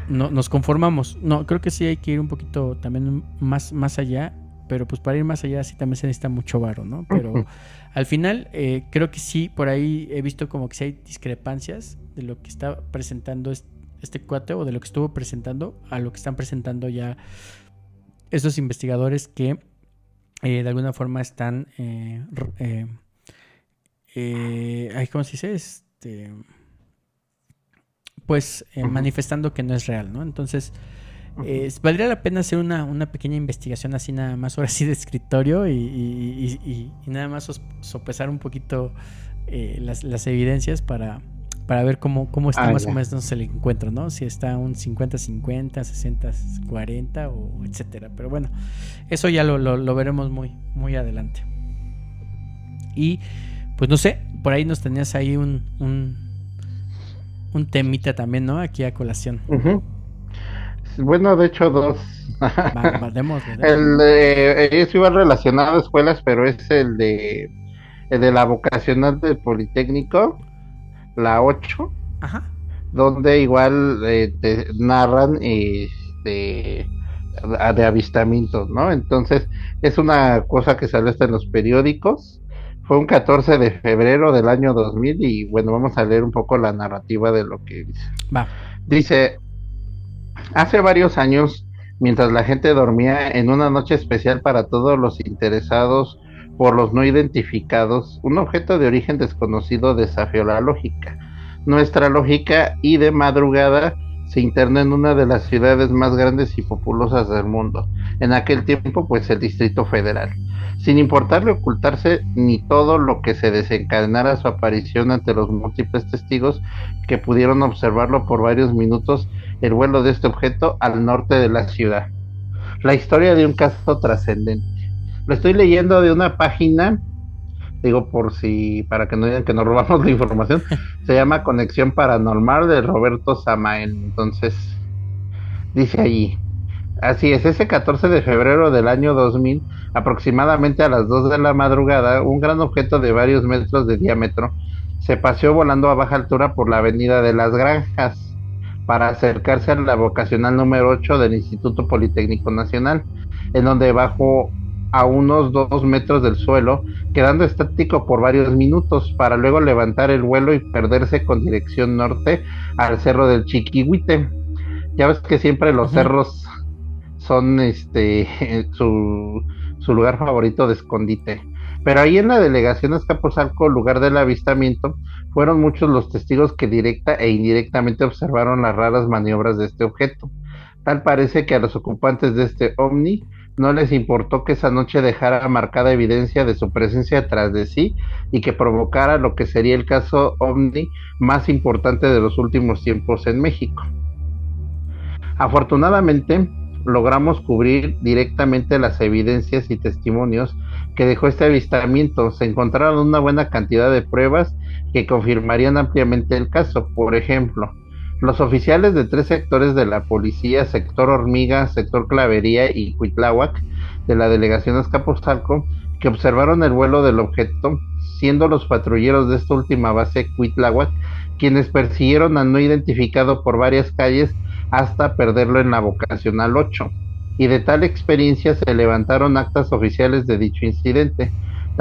nos conformamos. No, creo que sí hay que ir un poquito también más allá, pero pues para ir más allá sí también se necesita mucho varo, ¿no? Pero al final creo que sí, por ahí he visto como que sí hay discrepancias de lo que está presentando este cuate o de lo que estuvo presentando a lo que están presentando ya estos investigadores que de alguna forma están ¿cómo se dice? Pues Ujú, manifestando que no es real, ¿no? Entonces, ujú. valdría la pena hacer una pequeña investigación así nada más, ahora sí de escritorio y nada más sopesar un poquito las evidencias para ver cómo está más ya. o menos el encuentro, ¿no? Si está un 50-50, 60-40 o etcétera. Pero bueno, eso ya lo veremos muy adelante. Y pues no sé, por ahí nos tenías ahí un temita también, ¿no? Aquí a colación. Ujú. Bueno, de hecho, dos. Demos. Es igual relacionado a escuelas, pero es el de la vocacional del Politécnico, la 8, Ajá. donde igual te narran de avistamientos, ¿no? Entonces, es una cosa que sale hasta en los periódicos. Fue un 14 de febrero del año 2000 y bueno, vamos a leer un poco la narrativa de lo que dice. Va. Dice, hace varios años, mientras la gente dormía en una noche especial para todos los interesados por los no identificados, un objeto de origen desconocido desafió la lógica, nuestra lógica, y de madrugada se internó en una de las ciudades más grandes y populosas del mundo, en aquel tiempo pues el Distrito Federal. Sin importarle ocultarse ni todo lo que se desencadenara su aparición ante los múltiples testigos que pudieron observarlo por varios minutos, el vuelo de este objeto al norte de la ciudad. La historia de un caso trascendente. Lo estoy leyendo de una página, digo para que no digan que nos robamos la información, se llama Conexión Paranormal de Roberto Samael. Entonces, dice allí, así es, ese 14 de febrero del año 2000, aproximadamente a las 2 de la madrugada, un gran objeto de varios metros de diámetro se paseó volando a baja altura por la avenida de las Granjas para acercarse a la vocacional número 8 del Instituto Politécnico Nacional, en donde bajó a unos 2 metros del suelo, quedando estático por varios minutos, para luego levantar el vuelo y perderse con dirección norte al cerro del Chiquihuite. Ya ves que siempre los cerros son su lugar favorito de escondite. Pero ahí en la delegación Azcapotzalco, lugar del avistamiento, fueron muchos los testigos que directa e indirectamente observaron las raras maniobras de este objeto. Tal parece que a los ocupantes de este ovni no les importó que esa noche dejara marcada evidencia de su presencia tras de sí y que provocara lo que sería el caso ovni más importante de los últimos tiempos en México. Afortunadamente, logramos cubrir directamente las evidencias y testimonios que dejó este avistamiento. Se encontraron una buena cantidad de pruebas que confirmarían ampliamente el caso. Por ejemplo, los oficiales de 3 sectores de la policía, sector Hormiga, sector Clavería y Cuitláhuac, de la delegación Azcapotzalco, que observaron el vuelo del objeto, siendo los patrulleros de esta última base, Cuitláhuac, quienes persiguieron al no identificado por varias calles hasta perderlo en la vocacional 8, y de tal experiencia se levantaron actas oficiales de dicho incidente.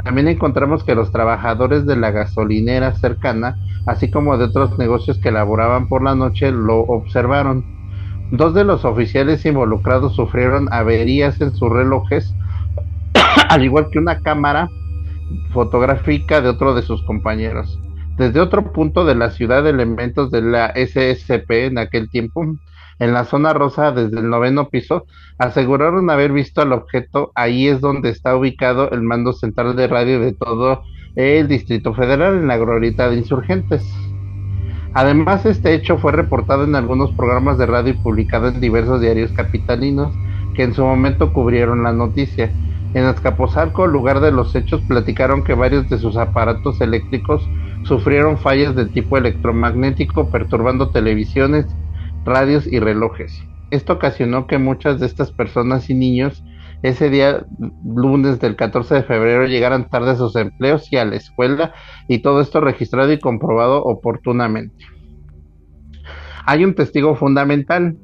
También encontramos que los trabajadores de la gasolinera cercana, así como de otros negocios que laboraban por la noche, lo observaron. 2 de los oficiales involucrados sufrieron averías en sus relojes, al igual que una cámara fotográfica de otro de sus compañeros. Desde otro punto de la ciudad, elementos de la SSP en aquel tiempo, en la zona rosa desde el 9º piso, aseguraron haber visto al objeto. Ahí es donde está ubicado el mando central de radio de todo el Distrito Federal, en la glorieta de Insurgentes. Además, este hecho fue reportado en algunos programas de radio y publicado en diversos diarios capitalinos que en su momento cubrieron la noticia. En Azcapotzalco, lugar de los hechos, platicaron que varios de sus aparatos eléctricos sufrieron fallas de tipo electromagnético, perturbando televisiones, radios y relojes. Esto ocasionó que muchas de estas personas y niños ese día lunes del 14 de febrero llegaran tarde a sus empleos y a la escuela, y todo esto registrado y comprobado oportunamente. Hay un testigo fundamental,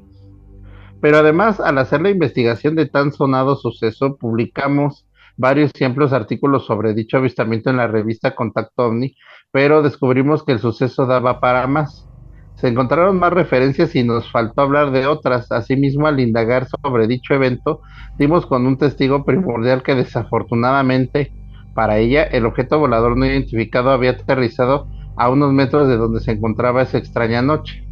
pero además, al hacer la investigación de tan sonado suceso, publicamos varios ejemplos artículos sobre dicho avistamiento en la revista Contacto OVNI, pero descubrimos que el suceso daba para más. Se encontraron más referencias y nos faltó hablar de otras. Asimismo, al indagar sobre dicho evento, dimos con un testigo primordial que desafortunadamente para ella, el objeto volador no identificado había aterrizado a unos metros de donde se encontraba esa extraña noche.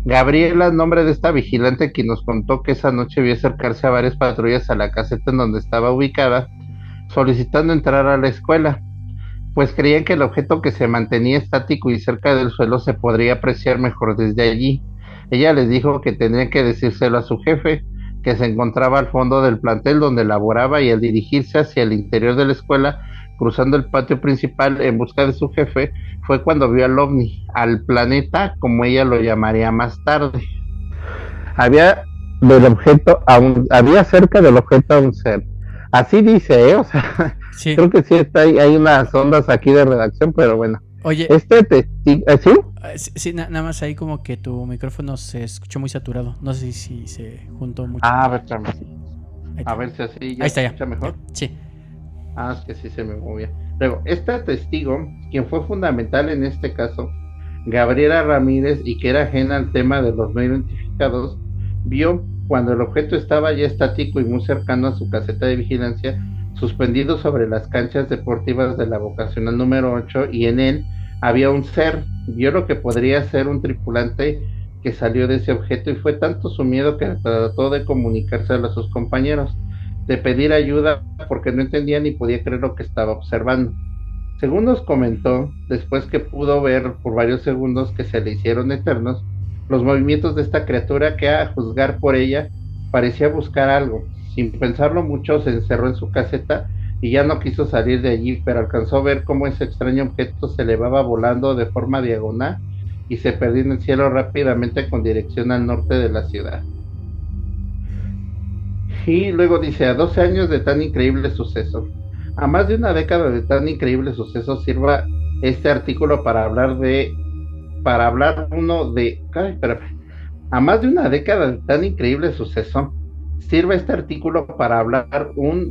Gabriela, nombre de esta vigilante, quien nos contó que esa noche vio acercarse a varias patrullas a la caseta en donde estaba ubicada, solicitando entrar a la escuela. pues creían que el objeto que se mantenía estático y cerca del suelo se podría apreciar mejor desde allí. Ella les dijo que tendrían que decírselo a su jefe, que se encontraba al fondo del plantel donde laboraba, y al dirigirse hacia el interior de la escuela, cruzando el patio principal en busca de su jefe, fue cuando vio al ovni, al planeta, como ella lo llamaría más tarde. Había había cerca del objeto a un ser. Así dice, ¿eh? O sea, Sí. creo que sí hay unas ondas aquí de redacción, pero bueno. Oye, Este testigo, ¿sí? sí, nada más ahí como que tu micrófono se escuchó muy saturado. No sé si se juntó mucho. Ah, a ver, espérame. Ahí A está. ver si así ya Ahí está, se ya. escucha mejor. Sí. Ah, es que sí se me movía. Luego, este testigo, quien fue fundamental en este caso, Gabriela Ramírez, y que era ajena al tema de los no identificados, vio cuando el objeto estaba ya estático y muy cercano a su caseta de vigilancia, suspendido sobre las canchas deportivas de la vocacional número 8, y en él había un ser. Vio lo que podría ser un tripulante que salió de ese objeto, y fue tanto su miedo que trató de comunicárselo a sus compañeros, de pedir ayuda, porque no entendía ni podía creer lo que estaba observando. Según nos comentó, después que pudo ver por varios segundos que se le hicieron eternos, los movimientos de esta criatura que, a juzgar por ella, parecía buscar algo. Sin pensarlo mucho, se encerró en su caseta y ya no quiso salir de allí, pero alcanzó a ver cómo ese extraño objeto se elevaba volando de forma diagonal y se perdió en el cielo rápidamente con dirección al norte de la ciudad. Y luego dice, a 12 años de tan increíble suceso, a más de una década de tan increíble suceso, sirva este artículo para hablar uno de, ay, espérame, a más de una década de tan increíble suceso, sirve este artículo para hablar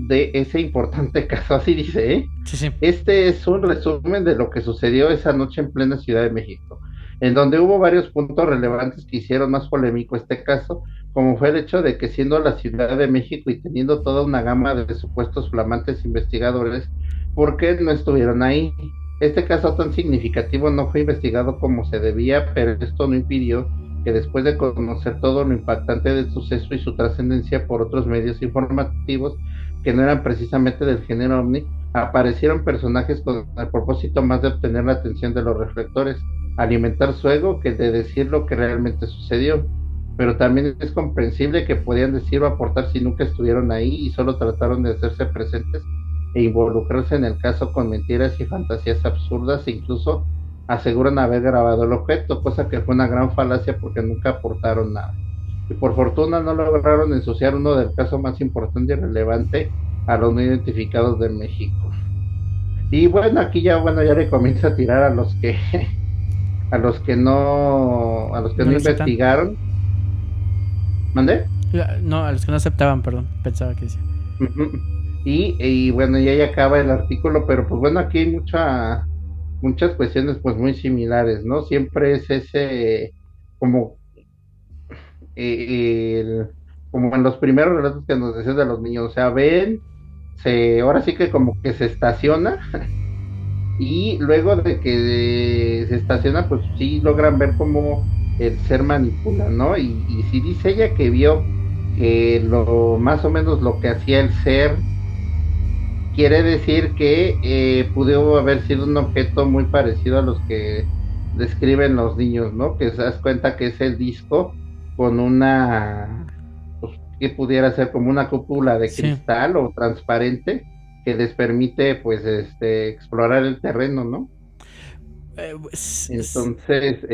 de ese importante caso, así dice, ¿eh? Sí, sí. Este es un resumen de lo que sucedió esa noche en plena Ciudad de México, en donde hubo varios puntos relevantes que hicieron más polémico este caso, como fue el hecho de que, siendo la Ciudad de México y teniendo toda una gama de supuestos flamantes investigadores, ¿por qué no estuvieron ahí? Este caso tan significativo no fue investigado como se debía, pero esto no impidió que, después de conocer todo lo impactante del suceso y su trascendencia por otros medios informativos que no eran precisamente del género ovni, aparecieron personajes con el propósito más de obtener la atención de los reflectores, alimentar su ego, que de decir lo que realmente sucedió. Pero también es comprensible que podían decir o aportar si nunca estuvieron ahí y solo trataron de hacerse presentes e involucrarse en el caso con mentiras y fantasías absurdas, e incluso aseguran haber grabado el objeto, cosa que fue una gran falacia porque nunca aportaron nada. Y por fortuna no lograron ensuciar uno del caso más importante y relevante a los no identificados de México. Y bueno, aquí ya, bueno, ya le comienza a tirar a los que a los que no investigaron. ¿Mandé? No, a los que no aceptaban, perdón. Pensaba que decía. Y bueno, y ahí acaba el artículo, pero pues bueno, aquí hay muchas cuestiones pues muy similares, ¿no? Siempre es ese, como, como en los primeros relatos que nos decías de los niños, o sea, ahora sí que como que se estaciona, y luego de que se estaciona, pues sí logran ver cómo el ser manipula, ¿no? Y si dice ella que vio que más o menos lo que hacía el ser, quiere decir que pudo haber sido un objeto muy parecido a los que describen los niños, ¿no? Que se das cuenta que es el disco con pues, que pudiera ser como una cúpula de cristal o transparente, que les permite pues explorar el terreno, ¿no? Entonces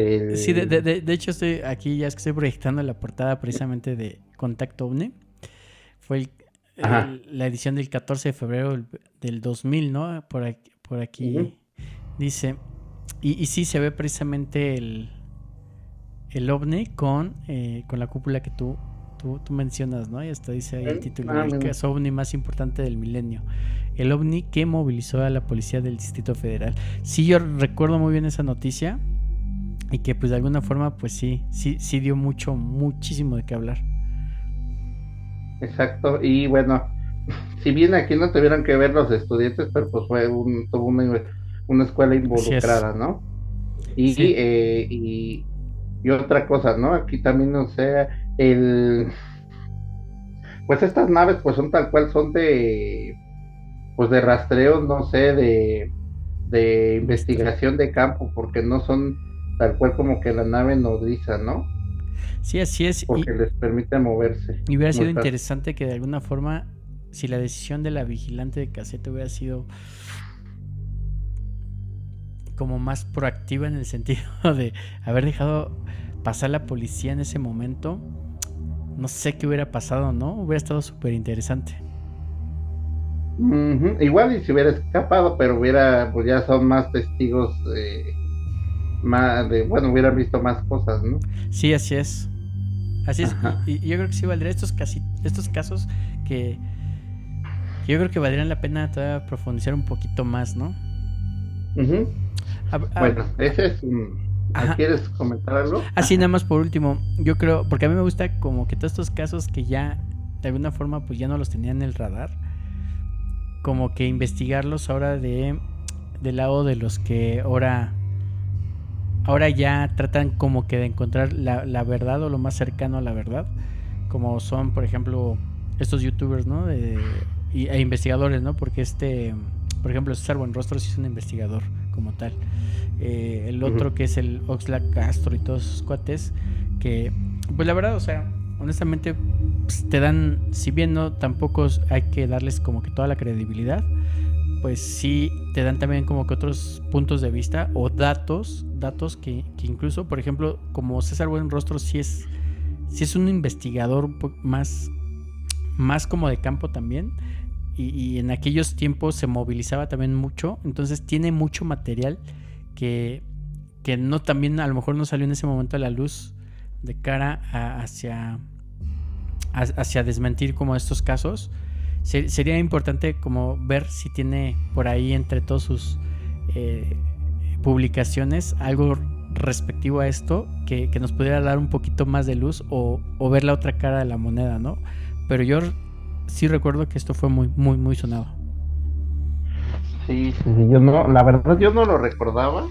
sí, de hecho estoy aquí, ya es que estoy proyectando la portada precisamente de Contacto OVNI. Fue la edición del 14 de febrero del 2000, ¿no? Por aquí dice, y sí se ve precisamente el OVNI con la cúpula que tú mencionas, ¿no? Y hasta dice ahí el título, el caso OVNI más importante del milenio, el OVNI que movilizó a la policía del Distrito Federal. Sí, yo recuerdo muy bien esa noticia, y que pues de alguna forma pues sí dio muchísimo de qué hablar. Exacto, y bueno, si bien aquí no tuvieron que ver los estudiantes, pero pues tuvo una escuela involucrada, ¿no? Y, sí. Y otra cosa, ¿no? Aquí también, o sea, pues estas naves pues son tal cual, son de rastreo, no sé, de investigación de campo, porque no son tal cual como que la nave nodriza, ¿no? Sí, así es. Porque les permite moverse. Y hubiera sido Muy fácil. interesante que de alguna forma, si la decisión de la vigilante de caseta hubiera sido como más proactiva en el sentido de haber dejado pasar la policía en ese momento, no sé qué hubiera pasado, ¿no? Hubiera estado súper interesante. Ujú. Igual y se hubiera escapado, pero hubiera, pues ya son más testigos, más de, bueno, hubieran visto más cosas, ¿no? Sí, así es. Así es. Ajá. Y yo creo que sí valdría estos casos que yo creo que valdrían la pena todavía profundizar un poquito más, ¿no? Ujú. A- a- Bueno, ese es ajá. ¿quieres comentar algo? Así nada más por último, yo creo, porque a mí me gusta como que todos estos casos que ya de alguna forma pues ya no los tenían en el radar, como que investigarlos ahora del lado de los que ahora ya tratan como que de encontrar la verdad o lo más cercano a la verdad, como son por ejemplo estos youtubers, ¿no? E investigadores, ¿no? Porque por ejemplo, César Buenrostro sí es un investigador como tal. El Ujú. otro que es el Oxlack Castro y todos esos cuates que, pues la verdad, o sea, honestamente pues, te dan, si bien no tampoco hay que darles como que toda la credibilidad, pues sí te dan también como que otros puntos de vista o datos que incluso, por ejemplo, como César Buenrostro sí es un investigador más como de campo también, y en aquellos tiempos se movilizaba también mucho, entonces tiene mucho material que, que no también a lo mejor no salió en ese momento a la luz de cara hacia desmentir como estos casos. Sería importante como ver si tiene por ahí entre todos sus eh, publicaciones algo respectivo a esto que nos pudiera dar un poquito más de luz o ver la otra cara de la moneda, ¿no? Pero yo sí recuerdo que esto fue muy, muy, muy sonado. Sí, sí, sí, yo no, la verdad yo no lo recordaba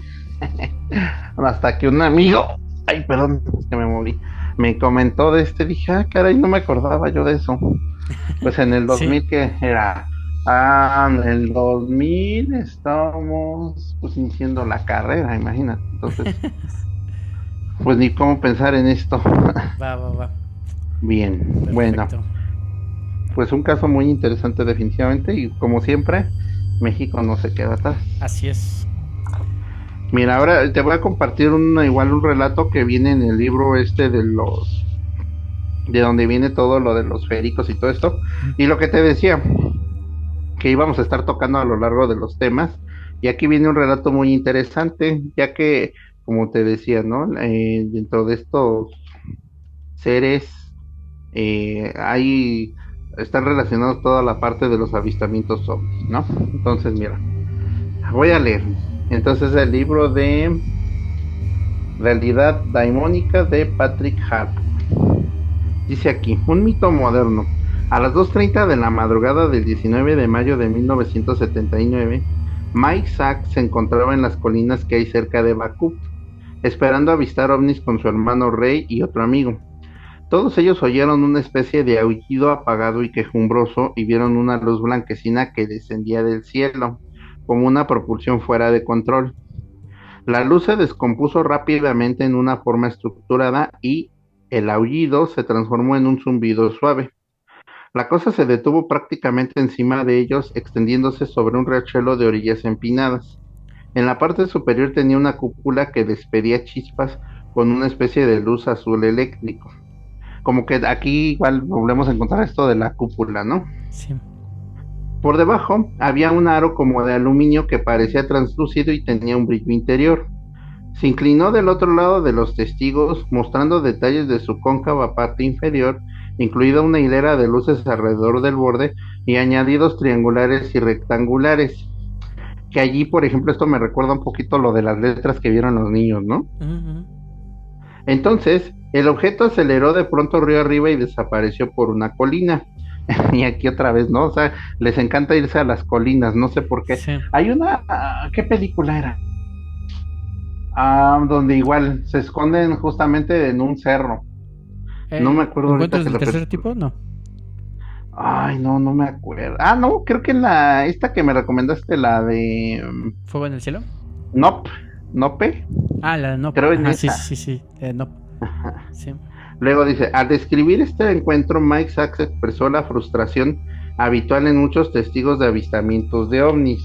hasta que un amigo, ay, perdón, es que me moví, me comentó de este, dije, ah, caray, no me acordaba yo de eso. Pues en el Sí, 2000 que era, en el 2000 estábamos pues iniciando la carrera, imagínate, entonces, pues ni cómo pensar en esto. va, va, va. Bien, bueno, Perfecto. pues un caso muy interesante definitivamente y como siempre, México no se queda atrás. Así es. Mira, ahora te voy a compartir igual un relato que viene en el libro este de donde viene todo lo de los féricos y todo esto. Y lo que te decía, que íbamos a estar tocando a lo largo de los temas. Y aquí viene un relato muy interesante, ya que, como te decía, ¿no? Dentro de estos seres, están relacionados toda la parte de los avistamientos ovnis, ¿no? Entonces, mira, voy a leer. Entonces, el libro de Realidad Daimónica de Patrick Hart. Dice aquí, un mito moderno. A las 2:30 de la madrugada del 19 de mayo de 1979, Mike Sachs se encontraba en las colinas que hay cerca de Bakú, esperando avistar ovnis con su hermano Ray y otro amigo. Todos ellos oyeron una especie de aullido apagado y quejumbroso y vieron una luz blanquecina que descendía del cielo, como una propulsión fuera de control. La luz se descompuso rápidamente en una forma estructurada y el aullido se transformó en un zumbido suave. La cosa se detuvo prácticamente encima de ellos, extendiéndose sobre un riachuelo de orillas empinadas. En la parte superior tenía una cúpula que despedía chispas con una especie de luz azul eléctrico. Como que aquí igual volvemos a encontrar esto de la cúpula, ¿no? Sí. Por debajo había un aro como de aluminio que parecía translúcido y tenía un brillo interior. Se inclinó del otro lado de los testigos, mostrando detalles de su cóncava parte inferior, incluida una hilera de luces alrededor del borde y añadidos triangulares y rectangulares. Que allí, por ejemplo, esto me recuerda un poquito lo de las letras que vieron los niños, ¿no? Uh-huh. Entonces, el objeto aceleró de pronto río arriba y desapareció por una colina. Y aquí otra vez, ¿no? O sea, les encanta irse a las colinas, no sé por qué. Sí. Hay una, ¿qué película era? Donde igual se esconden justamente en un cerro. No me acuerdo ahorita ¿Encuentros que del la tercer tipo? No. Ay, no, no me acuerdo. Ah, no, creo que esta que me recomendaste, la de ¿Fuego en el cielo? Nope, Nope, Ah, la de Nope. creo en Ajá, sí, esa. sí, sí, sí. Nope. Sí. Luego dice, al describir este encuentro, Mike Sachs expresó la frustración habitual en muchos testigos de avistamientos de ovnis.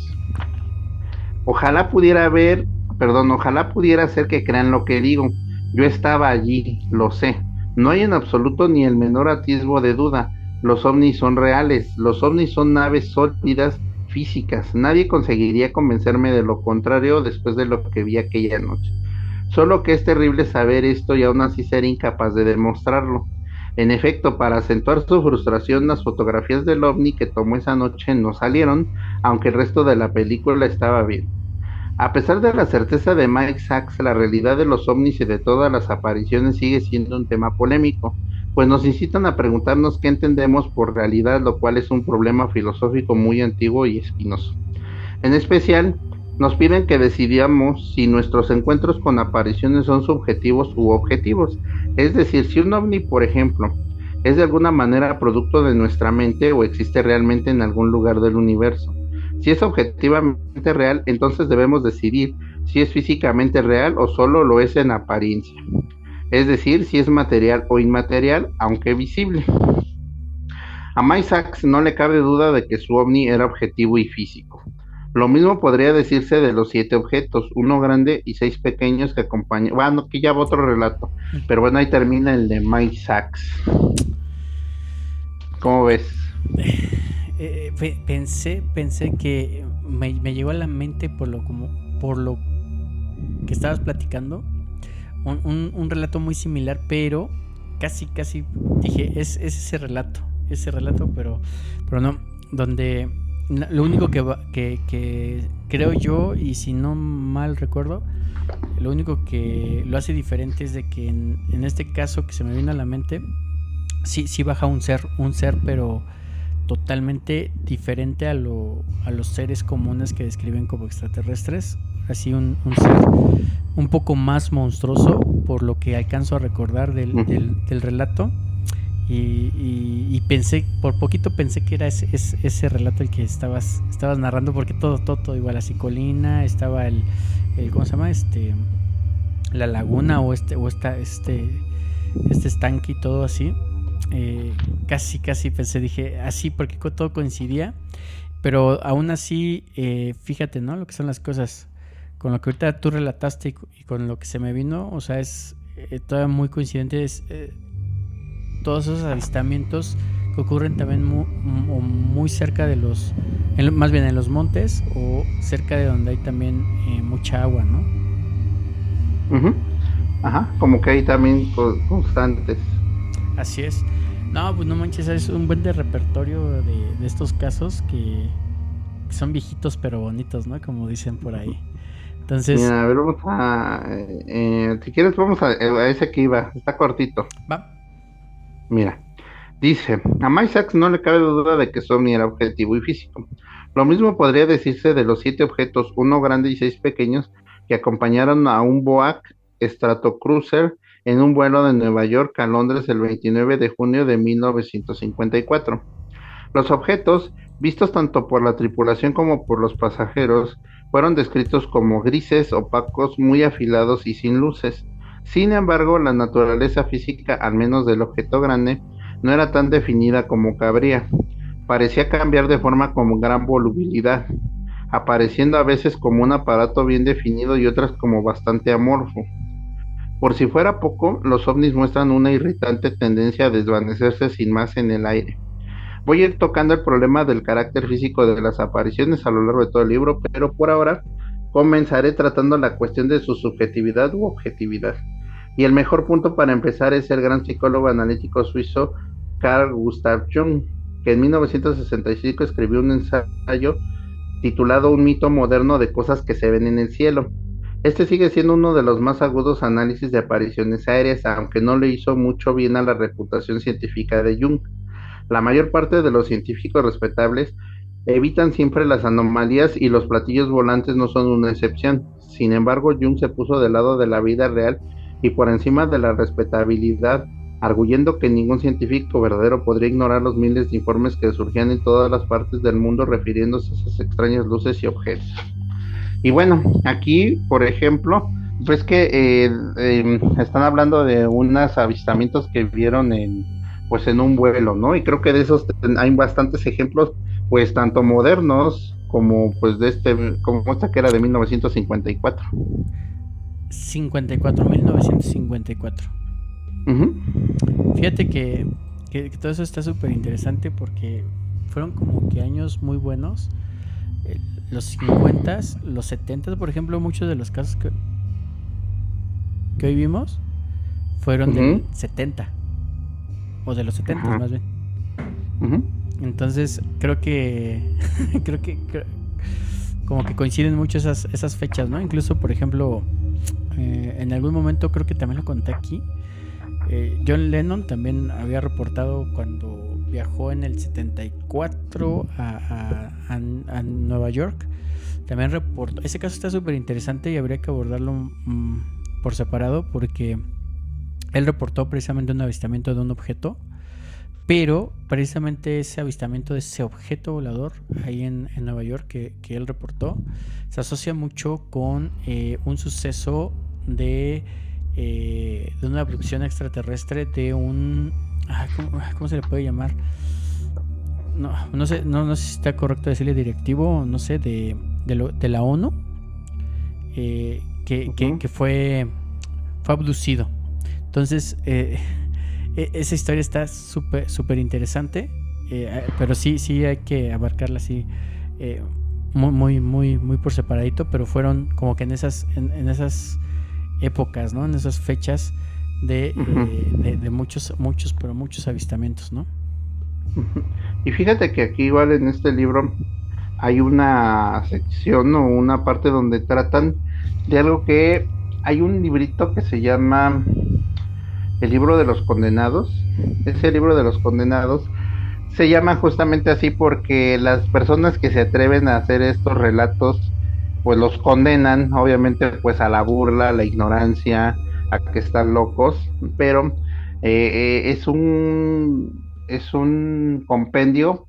Ojalá pudiera ver, perdón, ojalá pudiera hacer que crean lo que digo. Yo estaba allí, lo sé. No hay en absoluto ni el menor atisbo de duda. Los ovnis son reales. Los ovnis son naves sólidas físicas. Nadie conseguiría convencerme de lo contrario después de lo que vi aquella noche. Solo que es terrible saber esto y aún así ser incapaz de demostrarlo. En efecto, para acentuar su frustración, las fotografías del ovni que tomó esa noche no salieron, aunque el resto de la película estaba bien. A pesar de la certeza de Mike Sachs, la realidad de los ovnis y de todas las apariciones sigue siendo un tema polémico, pues nos incitan a preguntarnos qué entendemos por realidad, lo cual es un problema filosófico muy antiguo y espinoso. En especial, nos piden que decidamos si nuestros encuentros con apariciones son subjetivos u objetivos. Es decir, si un ovni, por ejemplo, es de alguna manera producto de nuestra mente o existe realmente en algún lugar del universo. Si es objetivamente real, entonces debemos decidir si es físicamente real o solo lo es en apariencia. Es decir, si es material o inmaterial, aunque visible. A Mike Sachs no le cabe duda de que su ovni era objetivo y físico. Lo mismo podría decirse de los 7 objetos, uno grande y 6 pequeños que acompañan. Bueno, aquí ya va otro relato, pero bueno, ahí termina el de Mike Sachs. ¿Cómo ves? Pensé que me llegó a la mente por lo que estabas platicando un relato muy similar, pero casi dije es ese relato, pero no, donde lo único que creo yo, y si no mal recuerdo, lo único que lo hace diferente es de que en este caso que se me vino a la mente, sí baja un ser, pero totalmente diferente a los seres comunes que describen como extraterrestres. Así un ser un poco más monstruoso, por lo que alcanzo a recordar del relato. Y pensé, por poquito pensé que era ese relato el que estabas narrando, porque todo igual, así colina, estaba el ¿cómo se llama? La laguna o este estanque y todo así. Casi pensé, dije así porque todo coincidía, pero aún así, fíjate, ¿no? Lo que son las cosas, con lo que ahorita tú relataste y con lo que se me vino, o sea, es todavía muy coincidente, todos esos avistamientos que ocurren también muy cerca de más bien en los montes, o cerca de donde hay también mucha agua, ¿no? Uh-huh. Ajá, como que hay también constantes. Así es. No, pues no manches, es un buen de repertorio de estos casos que son viejitos pero bonitos, ¿no? Como dicen por ahí. Entonces, Mira, a ver, si quieres, vamos a ese que iba, está cortito. va. Mira, dice, a Mike Sachs no le cabe duda de que su ovni era objetivo y físico. Lo mismo podría decirse de los 7 objetos, uno grande y 6 pequeños, que acompañaron a un Boeing Stratocruiser en un vuelo de Nueva York a Londres el 29 de junio de 1954. Los objetos, vistos tanto por la tripulación como por los pasajeros, fueron descritos como grises, opacos, muy afilados y sin luces. Sin embargo, la naturaleza física, al menos del objeto grande, no era tan definida como cabría. Parecía cambiar de forma con gran volubilidad, apareciendo a veces como un aparato bien definido y otras como bastante amorfo. Por si fuera poco, los ovnis muestran una irritante tendencia a desvanecerse sin más en el aire. Voy a ir tocando el problema del carácter físico de las apariciones a lo largo de todo el libro, pero por ahora comenzaré tratando la cuestión de su subjetividad u objetividad. Y el mejor punto para empezar es el gran psicólogo analítico suizo Carl Gustav Jung, que en 1965 escribió un ensayo titulado Un mito moderno de cosas que se ven en el cielo. Este sigue siendo uno de los más agudos análisis de apariciones aéreas, aunque no le hizo mucho bien a la reputación científica de Jung. La mayor parte de los científicos respetables evitan siempre las anomalías y los platillos volantes no son una excepción. Sin embargo, Jung se puso del lado de la vida real y por encima de la respetabilidad arguyendo que ningún científico verdadero podría ignorar los miles de informes que surgían en todas las partes del mundo refiriéndose a esas extrañas luces y objetos. Y bueno, aquí, por ejemplo, pues que están hablando de unos avistamientos que vieron pues en un vuelo, ¿no? Y creo que de esos hay bastantes ejemplos, pues tanto modernos como pues como esta que era de 1954. 1954. Uh-huh. Fíjate que todo eso está súper interesante porque fueron como que años muy buenos. Los 50, los 70, por ejemplo, muchos de los casos que hoy vimos fueron del 70 o de los 70 más bien. Entonces creo que como que coinciden mucho esas fechas, ¿no? Incluso, por ejemplo, en algún momento creo que también lo conté aquí, John Lennon también había reportado cuando viajó en el 74 a Nueva York. También reportó. Ese caso está súper interesante y habría que abordarlo por separado, porque él reportó precisamente un avistamiento de un objeto, pero precisamente ese avistamiento de ese objeto volador ahí en Nueva York que él reportó se asocia mucho con un suceso de una abducción extraterrestre de un... ¿Cómo se le puede llamar? No sé si está correcto decirle directivo, no sé, de la ONU, que fue abducido. Entonces, esa historia está súper interesante, pero sí hay que abarcarla así, muy por separadito, pero fueron como que en esas épocas, ¿no? En esas fechas de muchos avistamientos, ¿no? Y fíjate que aquí igual en este libro hay una sección o una parte donde tratan de algo que hay un librito que se llama El libro de los condenados. Ese libro de los condenados se llama justamente así porque las personas que se atreven a hacer estos relatos pues los condenan obviamente pues a la burla, a la ignorancia, a que están locos, pero es un compendio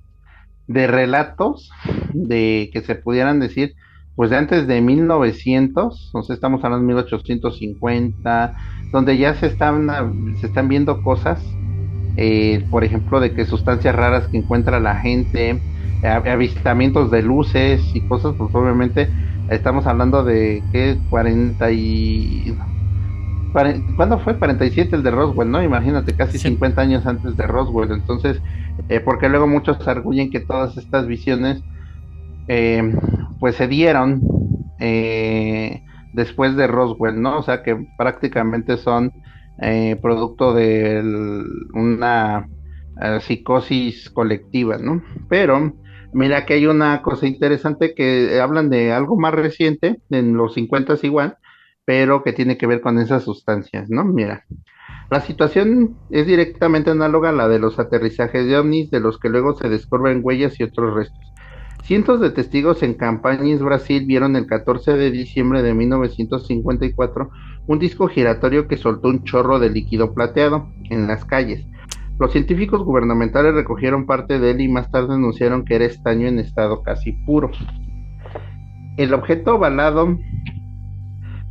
de relatos de que se pudieran decir pues de antes de 1900, o sea, estamos hablando de 1850, donde ya se están viendo cosas, por ejemplo, de que sustancias raras que encuentra la gente, avistamientos de luces y cosas, pues obviamente estamos hablando de que ¿cuándo fue? 47 el de Roswell, ¿no? Imagínate, casi 50 años antes de Roswell. Entonces, porque luego muchos arguyen que todas estas visiones pues se dieron después de Roswell, ¿no? O sea que prácticamente son producto de una psicosis colectiva, ¿no? Pero mira que hay una cosa interesante que hablan de algo más reciente, en los 50 igual, pero que tiene que ver con esas sustancias, ¿no? Mira, la situación es directamente análoga a la de los aterrizajes de ovnis, de los que luego se descubren huellas y otros restos. Cientos de testigos en Campinas, Brasil, vieron el 14 de diciembre de 1954 un disco giratorio que soltó un chorro de líquido plateado en las calles. Los científicos gubernamentales recogieron parte de él y más tarde anunciaron que era estaño en estado casi puro. El objeto ovalado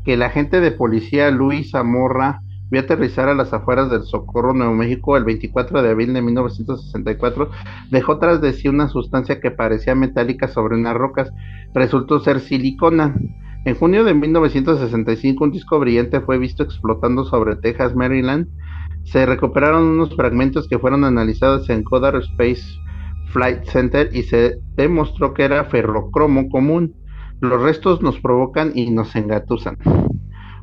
que el agente de policía Luis Zamorra vio aterrizar a las afueras del Socorro, Nuevo México, el 24 de abril de 1964, dejó tras de sí una sustancia que parecía metálica sobre unas rocas. Resultó ser silicona. En junio de 1965, un disco brillante fue visto explotando sobre Texas, Maryland. Se recuperaron unos fragmentos que fueron analizados en Goddard Space Flight Center y se demostró que era ferrocromo común. Los restos nos provocan y nos engatusan.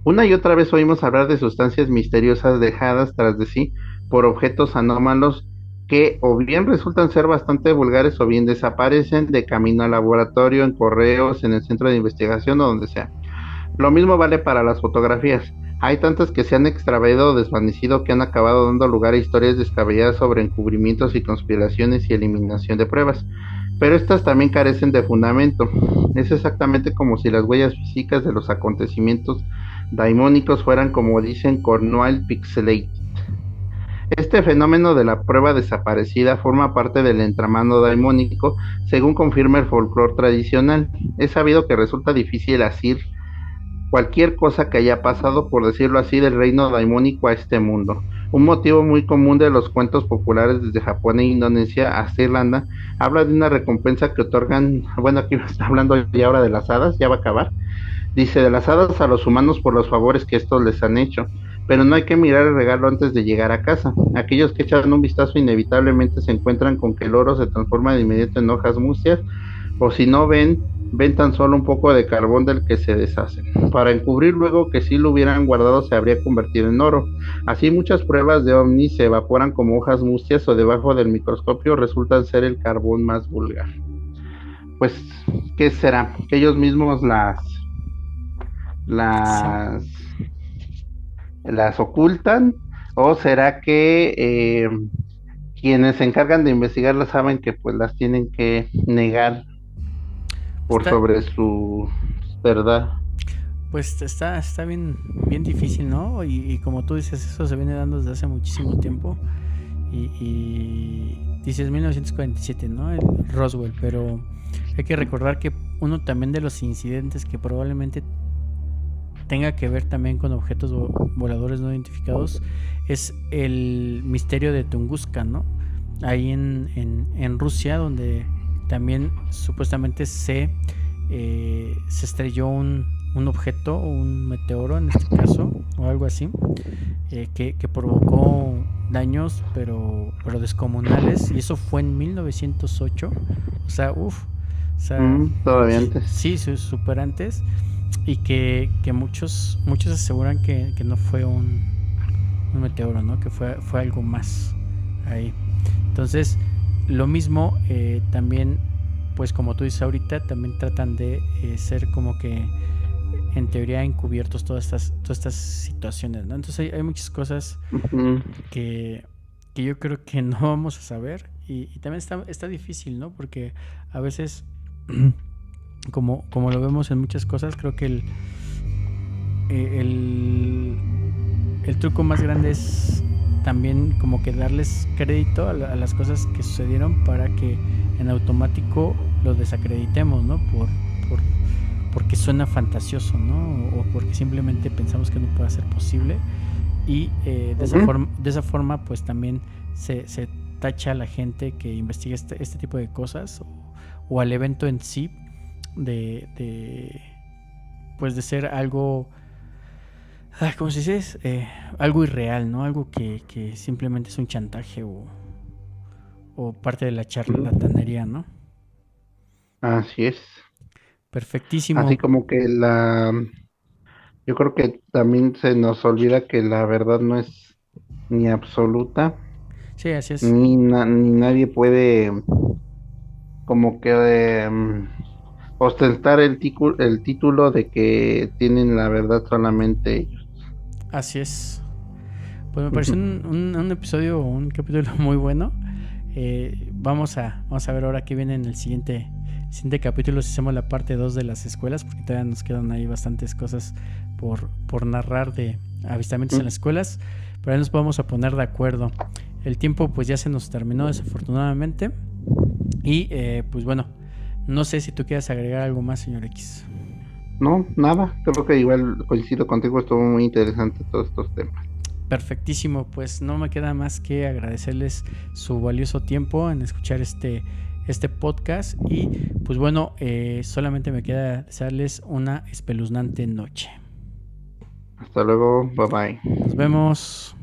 Una y otra vez oímos hablar de sustancias misteriosas dejadas tras de sí por objetos anómalos que o bien resultan ser bastante vulgares o bien desaparecen de camino al laboratorio, en correos, en el centro de investigación o donde sea. Lo mismo vale para las fotografías. Hay tantas que se han extraviado o desvanecido que han acabado dando lugar a historias descabelladas sobre encubrimientos y conspiraciones y eliminación de pruebas. Pero estas también carecen de fundamento. Es exactamente como si las huellas físicas de los acontecimientos daimónicos fueran, como dicen, Cornwall pixelated. Este fenómeno de la prueba desaparecida forma parte del entramado daimónico, según confirma el folclore tradicional. Es sabido que resulta difícil asir cualquier cosa que haya pasado, por decirlo así, del reino daimónico a este mundo. Un motivo muy común de los cuentos populares desde Japón e Indonesia hasta Irlanda habla de una recompensa que otorgan, bueno, aquí está hablando ya ahora de las hadas, ya va a acabar. Dice, de las hadas a los humanos por los favores que estos les han hecho, pero no hay que mirar el regalo antes de llegar a casa. Aquellos que echan un vistazo inevitablemente se encuentran con que el oro se transforma de inmediato en hojas mustias, o si no ven tan solo un poco de carbón del que se deshacen. Para encubrir luego que si lo hubieran guardado se habría convertido en oro. Así muchas pruebas de ovnis se evaporan como hojas mustias o debajo del microscopio resultan ser el carbón más vulgar. Pues, ¿qué será? Que ellos mismos las las ocultan, o será que quienes se encargan de investigarlas saben que pues las tienen que negar por Está, sobre su verdad. pues está bien difícil, ¿no? Y como tú dices, eso se viene dando desde hace muchísimo tiempo. Y dices 1947, ¿no? El Roswell, pero hay que recordar que uno también de los incidentes que probablemente tenga que ver también con objetos voladores no identificados es el misterio de Tunguska, ¿no? Ahí en Rusia, donde también supuestamente se estrelló un objeto, un meteoro en este caso, o algo así, que provocó daños, pero descomunales, y eso fue en 1908, o sea, o sea, Todavía antes. sí, súper antes, y que muchos aseguran que no fue un meteoro, ¿no? Que fue algo más ahí. Entonces, lo mismo también, pues como tú dices ahorita, también tratan de ser como que en teoría encubiertos todas estas situaciones, ¿no? Entonces hay muchas cosas que yo creo que no vamos a saber, y también está difícil, ¿no? Porque a veces como lo vemos en muchas cosas, creo que el truco más grande es también como que darles crédito a las cosas que sucedieron para que en automático lo desacreditemos, ¿no? Porque suena fantasioso, ¿no? O porque simplemente pensamos que no puede ser posible, y de esa forma pues también se tacha a la gente que investiga este tipo de cosas, o al evento en sí de pues de ser algo, ¿cómo se dice? Algo irreal, ¿no? Algo que simplemente es un chantaje o parte de la charlatanería, ¿no? Así es. Perfectísimo. Así como que yo creo que también se nos olvida que la verdad no es ni absoluta, Sí, así es. ni nadie puede como que ostentar el título de que tienen la verdad solamente ellos. Así es. Pues me pareció un episodio, un capítulo muy bueno. Vamos a ver ahora qué viene en el siguiente capítulo, si hacemos la parte 2 de las escuelas, porque todavía nos quedan ahí bastantes cosas por narrar de avistamientos en las escuelas, pero ahí nos vamos a poner de acuerdo. El tiempo pues ya se nos terminó desafortunadamente, y pues bueno, no sé si tú quieres agregar algo más, señor X. No, nada, creo que igual coincido contigo, estuvo muy interesante todos estos temas. Perfectísimo, pues no me queda más que agradecerles su valioso tiempo en escuchar este podcast, y pues bueno, solamente me queda desearles una espeluznante noche. Hasta luego, bye bye. Nos vemos.